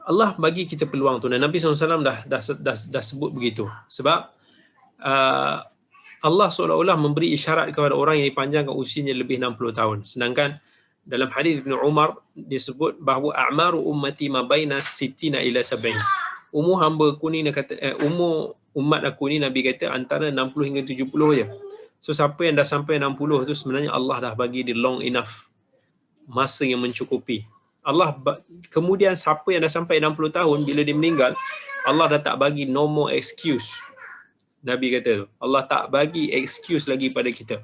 Allah bagi kita peluang tu, dan Nabi SAW dah sebut begitu. Sebab Allah seolah-olah memberi isyarat kepada orang yang dipanjangkan usianya lebih 60 tahun. Sedangkan dalam hadis Ibn Umar disebut bahawa a'maru ummati ma baina 60 ila 70. Umur hamba aku ni, umur umat aku ni, Nabi kata antara 60 hingga 70 je. So siapa yang dah sampai 60 tu sebenarnya Allah dah bagi dia long enough, masa yang mencukupi. Allah kemudian siapa yang dah sampai 60 tahun bila dia meninggal, Allah dah tak bagi no more excuse. Nabi kata tu, Allah tak bagi excuse lagi pada kita.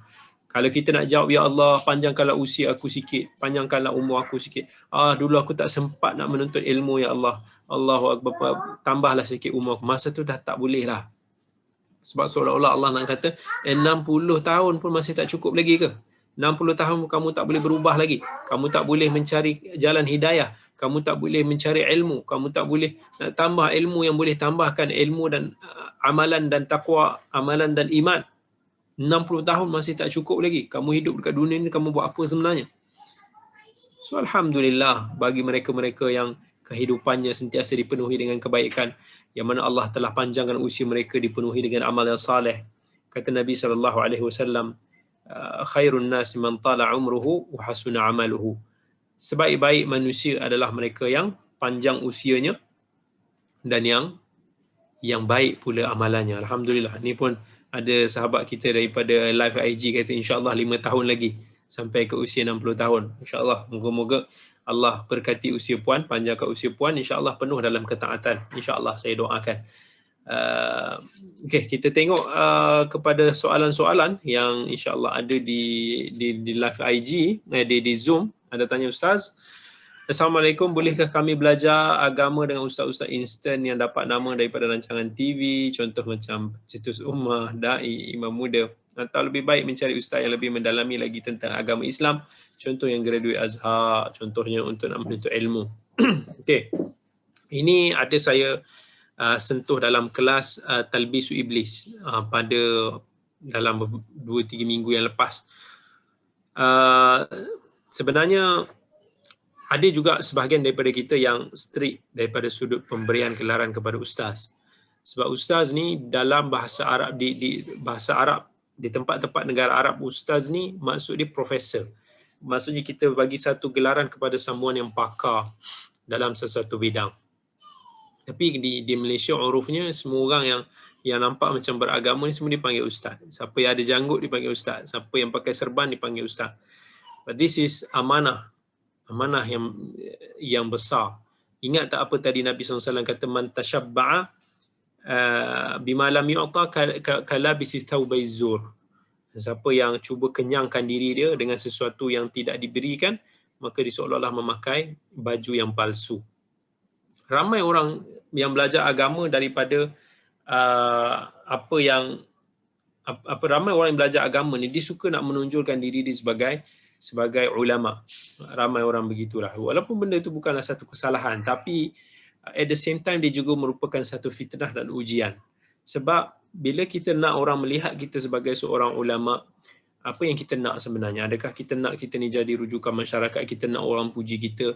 Kalau kita nak jawab, ya Allah, panjangkanlah usia aku sikit, panjangkanlah umur aku sikit. Dulu aku tak sempat nak menuntut ilmu, ya Allah. Allahu Akbar, tambahlah sikit umur aku. Masa tu dah tak boleh lah. Sebab seolah-olah Allah nak kata, 60 tahun pun masih tak cukup lagi ke? 60 tahun kamu tak boleh berubah lagi. Kamu tak boleh mencari jalan hidayah. Kamu tak boleh mencari ilmu. Kamu tak boleh nak tambah ilmu yang boleh tambahkan ilmu dan amalan dan taqwa, amalan dan iman. 60 tahun masih tak cukup lagi. Kamu hidup dekat dunia ni, kamu buat apa sebenarnya? So alhamdulillah bagi mereka-mereka yang kehidupannya sentiasa dipenuhi dengan kebaikan, yang mana Allah telah panjangkan usia mereka dipenuhi dengan amal yang saleh. Kata Nabi SAW, khairun nasi man tala umruhu wa hasuna amaluhu. Sebaik-baik manusia adalah mereka yang panjang usianya dan yang baik pula amalannya. Alhamdulillah. Ni pun ada sahabat kita daripada live IG kata insya-Allah 5 tahun lagi sampai ke usia 60 tahun. Insya-Allah, moga-moga Allah berkati usia puan, panjangkan usia puan, insya-Allah penuh dalam ketaatan. Insya-Allah saya doakan. Okey, kita tengok kepada soalan-soalan yang insya-Allah ada di live IG, di Zoom. Ada tanya, Ustaz, Assalamualaikum, bolehkah kami belajar agama dengan ustaz-ustaz instan yang dapat nama daripada rancangan TV, contoh macam Cetus Ummah, Dai, Imam Muda, atau lebih baik mencari ustaz yang lebih mendalami lagi tentang agama Islam, contoh yang graduate Azhar, contohnya untuk nak menuntut ilmu. Okey, ini ada saya sentuh dalam kelas Talbisu Iblis pada dalam 2-3 minggu yang lepas. Sebenarnya ada juga sebahagian daripada kita yang strict daripada sudut pemberian gelaran kepada ustaz. Sebab ustaz ni dalam bahasa Arab, di bahasa Arab, di tempat-tempat negara Arab, ustaz ni maksud dia profesor. Maksudnya kita bagi satu gelaran kepada someone yang pakar dalam sesuatu bidang. Tapi di Malaysia urufnya semua orang yang nampak macam beragama ni semua dipanggil ustaz. Siapa yang ada janggut dipanggil ustaz. Siapa yang pakai serban dipanggil ustaz. But this is amanah yang besar. Ingat tak apa tadi Nabi SAW kata, man tashabba'a bima lam yu'ta kalabisi thawbai zur. Siapa yang cuba kenyangkan diri dia dengan sesuatu yang tidak diberikan, maka dia seolah-olah memakai baju yang palsu. Ramai orang yang belajar agama daripada ramai orang yang belajar agama ni, dia suka nak menonjolkan diri dia sebagai ulama. Ramai orang begitulah. Walaupun benda itu bukanlah satu kesalahan, tapi at the same time dia juga merupakan satu fitnah dan ujian. Sebab bila kita nak orang melihat kita sebagai seorang ulama, apa yang kita nak sebenarnya? Adakah kita nak kita ni jadi rujukan masyarakat, kita nak orang puji kita,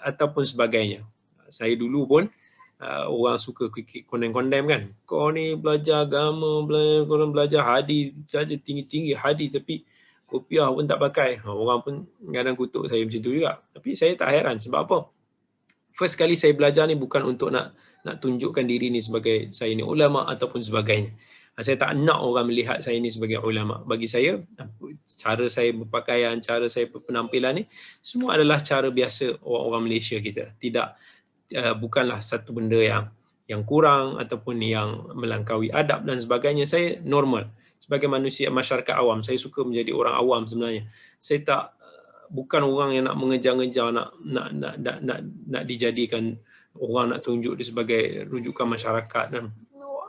ataupun sebagainya. Saya dulu pun orang suka kondem-kondem kan. Kau ni belajar agama, belajar hadis, belajar tinggi-tinggi hadis tapi kopiah pun tak pakai. Orang pun kadang kutuk saya macam tu juga. Tapi saya tak heran. Sebab apa? First kali saya belajar ni bukan untuk nak tunjukkan diri ni sebagai saya ni ulama ataupun sebagainya. Saya tak nak orang melihat saya ni sebagai ulama. Bagi saya, cara saya berpakaian, cara saya berpenampilan ni, semua adalah cara biasa orang Malaysia kita. Bukanlah satu benda yang kurang ataupun yang melangkaui adab dan sebagainya. Saya normal. Sebagai manusia masyarakat awam, saya suka menjadi orang awam sebenarnya. Saya bukan orang yang nak mengejar-ngejar, nak dijadikan orang, nak tunjuk dia sebagai rujukan masyarakat. Dan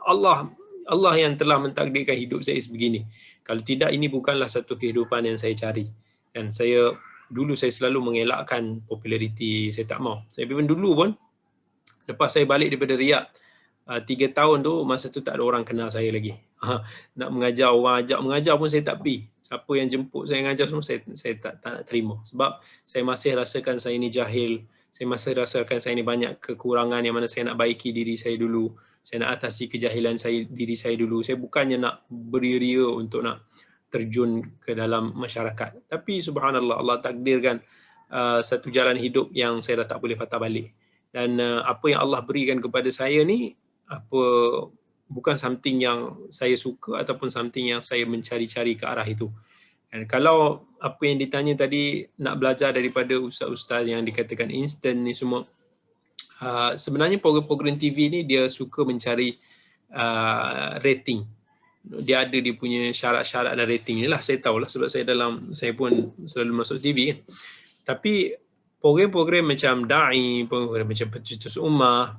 Allah Allah yang telah mentakdirkan hidup saya sebegini. Kalau tidak, ini bukanlah satu kehidupan yang saya cari. Dan dulu saya selalu mengelakkan populariti, saya tak mau. Saya even dulu pun, lepas saya balik daripada Riyadh, 3 tahun tu, masa tu tak ada orang kenal saya lagi. Nak mengajar, orang ajak mengajar pun saya tak pergi. Siapa yang jemput saya mengajar semua, saya tak nak terima. Sebab saya masih rasakan saya ni jahil, saya masih rasakan saya ni banyak kekurangan yang mana saya nak baiki diri saya dulu. Saya nak atasi kejahilan diri saya dulu. Saya bukannya nak beria-ria untuk nak terjun ke dalam masyarakat. Tapi subhanallah, Allah takdirkan satu jalan hidup yang saya dah tak boleh patah balik. Dan apa yang Allah berikan kepada saya ni, bukan something yang saya suka ataupun something yang saya mencari-cari ke arah itu. Dan kalau apa yang ditanya tadi, nak belajar daripada ustaz-ustaz yang dikatakan instant ni semua, sebenarnya program-program TV ni dia suka mencari rating. Dia ada dia punya syarat-syarat dan rating ni lah, saya tahulah sebab saya pun selalu masuk TV kan. Tapi program-program macam Da'i, program macam Pencetus Ummah,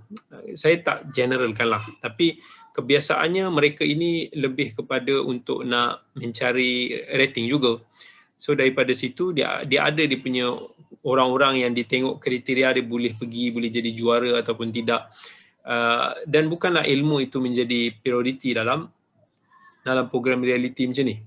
saya tak generalkan lah. Tapi kebiasaannya mereka ini lebih kepada untuk nak mencari rating juga. So daripada situ dia ada dia punya orang-orang yang ditengok kriteria dia boleh pergi, boleh jadi juara ataupun tidak. Dan bukanlah ilmu itu menjadi prioriti dalam program reality macam ni.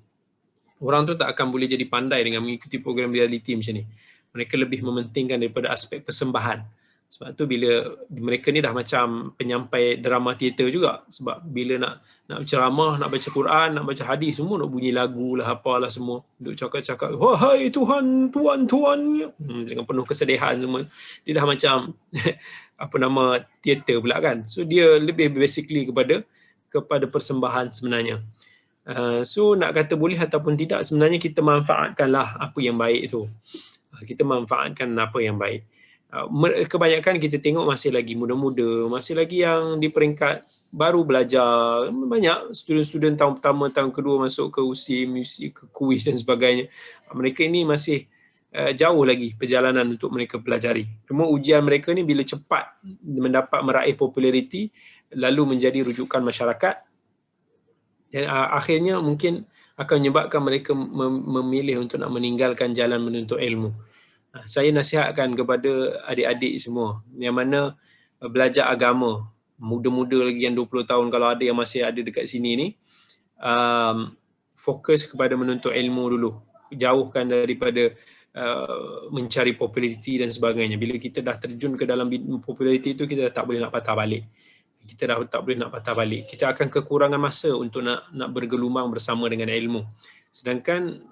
Orang tu tak akan boleh jadi pandai dengan mengikuti program reality macam ni. Mereka lebih mementingkan daripada aspek persembahan. Sebab tu bila mereka ni dah macam penyampai drama teater juga. Sebab bila nak ceramah, nak baca Quran, nak baca hadis, semua nak bunyi lagu lah, apalah semua. Duk cakap-cakap, wahai Tuhan, tuan-tuan. Dengan penuh kesedihan semua. Dia dah macam teater pula kan. So dia lebih basically kepada persembahan sebenarnya. So nak kata boleh ataupun tidak, sebenarnya kita manfaatkanlah apa yang baik tu. Kita manfaatkan apa yang baik. Kebanyakan kita tengok masih lagi muda-muda, masih lagi yang di peringkat baru belajar. Banyak student-student tahun pertama, tahun kedua masuk ke USIM, ke kuis dan sebagainya. Mereka ini masih jauh lagi perjalanan untuk mereka pelajari. Cuma ujian mereka ni bila cepat meraih populariti, lalu menjadi rujukan masyarakat, dan akhirnya mungkin akan menyebabkan mereka memilih untuk nak meninggalkan jalan menuntut ilmu. Saya nasihatkan kepada adik-adik semua yang mana belajar agama, muda-muda lagi yang 20 tahun, kalau ada yang masih ada dekat sini ni, fokus kepada menuntut ilmu dulu. Jauhkan daripada mencari populariti dan sebagainya. Bila kita dah terjun ke dalam populariti itu, kita dah tak boleh nak patah balik. Kita akan kekurangan masa untuk nak bergelumang bersama dengan ilmu. Sedangkan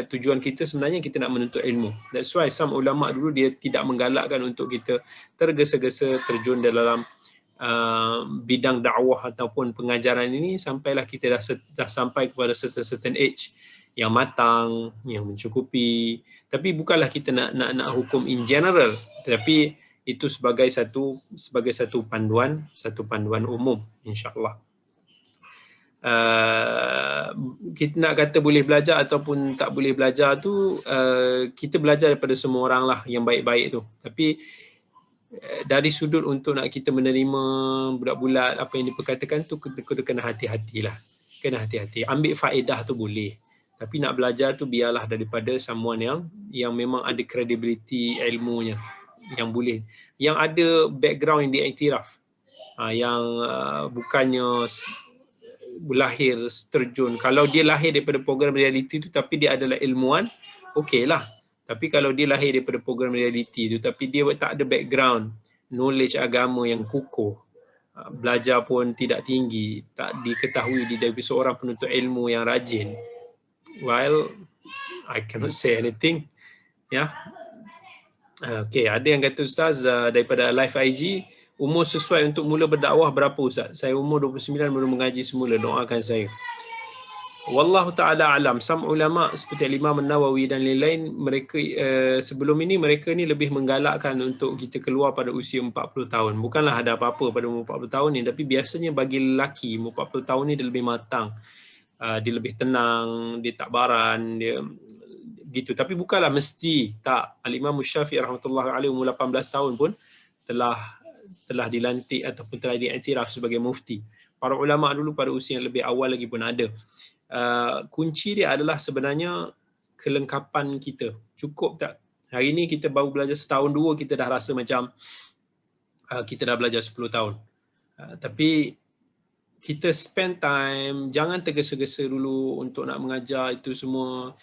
tujuan kita sebenarnya kita nak menuntut ilmu. That's why some ulama dulu dia tidak menggalakkan untuk kita tergesa-gesa terjun dalam bidang dakwah ataupun pengajaran ini sampailah kita dah sampai kepada certain age yang matang, yang mencukupi. Tapi bukanlah kita nak hukum in general, tetapi itu sebagai satu panduan umum, insya-Allah. Kita nak kata boleh belajar ataupun tak boleh belajar tu, kita belajar daripada semua orang lah yang baik-baik tu. Tapi dari sudut untuk nak kita menerima bulat-bulat apa yang diperkatakan tu, kita kena hati-hatilah. Kena hati-hati. Ambil faedah tu boleh. Tapi nak belajar tu biarlah daripada someone yang memang ada credibility ilmunya, yang boleh, yang ada background yang diiktiraf, yang bukannya lahir terjun. Kalau dia lahir daripada program reality tu tapi dia adalah ilmuwan, okeylah. Tapi kalau dia lahir daripada program reality tu tapi dia tak ada background knowledge agama yang kukuh, belajar pun tidak tinggi, tak diketahui dia seorang penuntut ilmu yang rajin, well, I cannot say anything. Ya. Okey, ada yang kata Ustaz, daripada live IG, umur sesuai untuk mula berdakwah berapa Ustaz? Saya umur 29 baru mengaji semula, doakan saya. Wallahu ta'ala alam. Some ulama seperti Imam Nawawi dan lain-lain, mereka sebelum ini mereka ni lebih menggalakkan untuk kita keluar pada usia 40 tahun. Bukanlah ada apa-apa pada umur 40 tahun ni, tapi biasanya bagi lelaki umur 40 tahun ni dia lebih matang. Dia lebih tenang, dia tak baran, dia gitu. Tapi bukanlah mesti tak. Al-Imam Syafi'i rahmatullahi alaihi umur 18 tahun pun telah dilantik ataupun telah diiktiraf sebagai mufti. Para ulama dulu pada usia yang lebih awal lagi pun ada. Kunci dia adalah sebenarnya kelengkapan kita. Cukup tak? Hari ni kita baru belajar setahun dua, kita dah rasa macam kita dah belajar 10 tahun. Tapi kita spend time, jangan tergesa-gesa dulu untuk nak mengajar itu semua.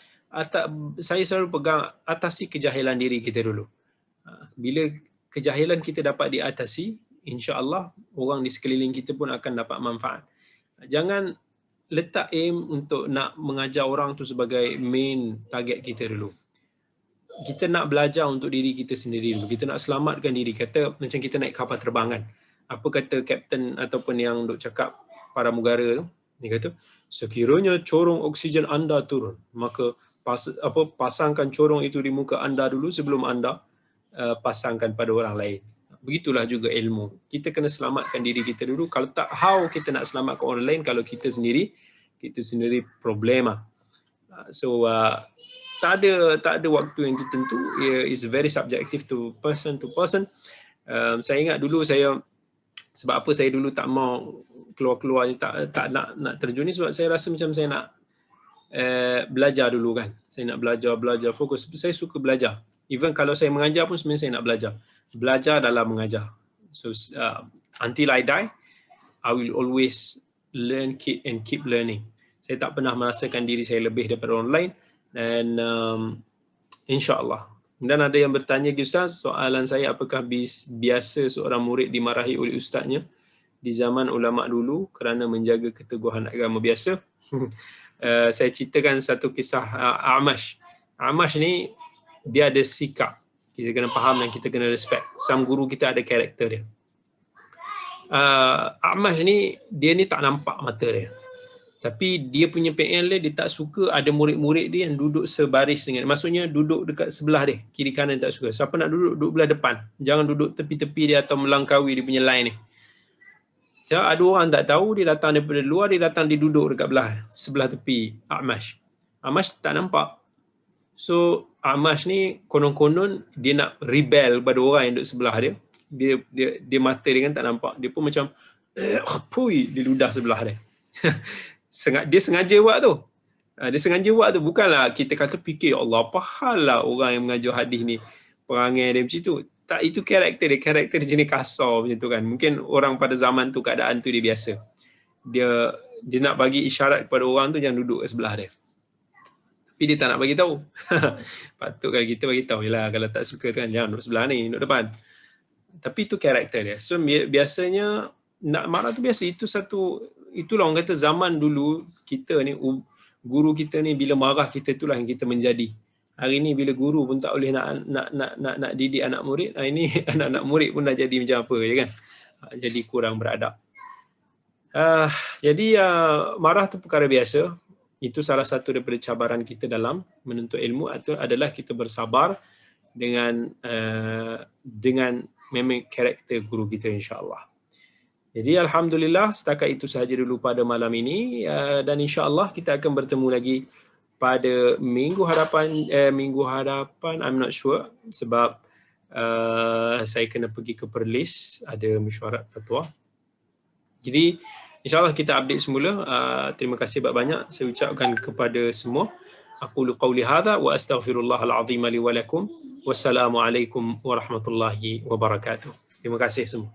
Saya selalu pegang atasi kejahilan diri kita dulu. Bila kejahilan kita dapat diatasi, insya-Allah orang di sekeliling kita pun akan dapat manfaat. Jangan letak aim untuk nak mengajar orang tu sebagai main target kita dulu. Kita nak belajar untuk diri kita sendiri dulu. Kita nak selamatkan diri. Kata macam kita naik kapal terbang kan. Apa kata kapten ataupun yang duk cakap pramugara tu? Dia kata, sekiranya corong oksigen anda turun, maka pasangkan corong itu di muka anda dulu sebelum anda pasangkan pada orang lain. Begitulah juga ilmu. Kita kena selamatkan diri kita dulu. Kalau tak, how kita nak selamatkan orang lain kalau kita sendiri problema. So tak ada waktu yang tertentu. It's very subjective to person. Saya ingat dulu sebab apa saya dulu tak mau keluar tak nak terjun ni, sebab saya rasa macam saya nak belajar dulu kan. Saya nak belajar fokus. Saya suka belajar. Even kalau saya mengajar pun sebenarnya saya nak belajar dalam mengajar. So until I die, I will always learn and keep learning. Saya tak pernah merasakan diri saya lebih daripada orang lain, dan insya-Allah. Dan ada yang bertanya, Ustaz, soalan saya, apakah biasa seorang murid dimarahi oleh ustaznya di zaman ulama dulu kerana menjaga keteguhan agama? Biasa. Saya ceritakan satu kisah A'mash. A'mash ni dia ada sikap. Kita kena faham dan kita kena respect. Some guru kita ada karakter dia. A'mash ni, dia ni tak nampak mata dia. Tapi dia punya PL dia tak suka ada murid-murid dia yang duduk sebaris dengan, maksudnya duduk dekat sebelah dia, kiri kanan tak suka. Siapa nak duduk belah depan. Jangan duduk tepi-tepi dia atau melangkaui dia punya line ni. So, ada orang tak tahu, dia datang daripada luar, dia duduk dekat sebelah tepi A'mash. A'mash tak nampak. So A'mash ni konon-konon dia nak rebel pada orang yang duduk sebelah dia. Dia mata dia kan tak nampak. Dia pun macam pui, dia ludah sebelah dia. Dia sengaja buat tu. Bukanlah kita kata fikir, ya Allah, apa hal lah orang yang mengajar hadis ni perangai dia macam tu. Tak, itu karakter dia jenis kasar macam tu kan. Mungkin orang pada zaman tu, keadaan tu dia biasa. Dia nak bagi isyarat kepada orang tu jangan duduk kat sebelah dia. Tapi dia tak nak bagi tahu. Patutkan kita bagi tahu, yalah, kalau tak suka tu kan jangan duduk sebelah ni, duduk depan. Tapi itu karakter dia. So biasanya nak marah tu biasa. Itulah orang kata zaman dulu kita ni, guru kita ni bila marah kita, itulah yang kita menjadi. Hari ni bila guru pun tak boleh nak didik anak murid, hari ni anak-anak murid pun dah jadi macam apa je kan. Jadi kurang beradab. Jadi marah tu perkara biasa. Itu salah satu daripada cabaran kita dalam menuntut ilmu, atau adalah kita bersabar dengan memang karakter guru kita, insya-Allah. Jadi alhamdulillah, setakat itu sahaja dulu pada malam ini, dan insya-Allah kita akan bertemu lagi pada minggu hadapan, I'm not sure, sebab saya kena pergi ke Perlis, ada mesyuarat fatwa. Jadi insya-Allah kita update semula. Terima kasih banyak saya ucapkan kepada semua. Aqulu qawli hadha wa astaghfirullahal azim li wa lakum. Wassalamualaikum warahmatullahi wabarakatuh. Terima kasih semua.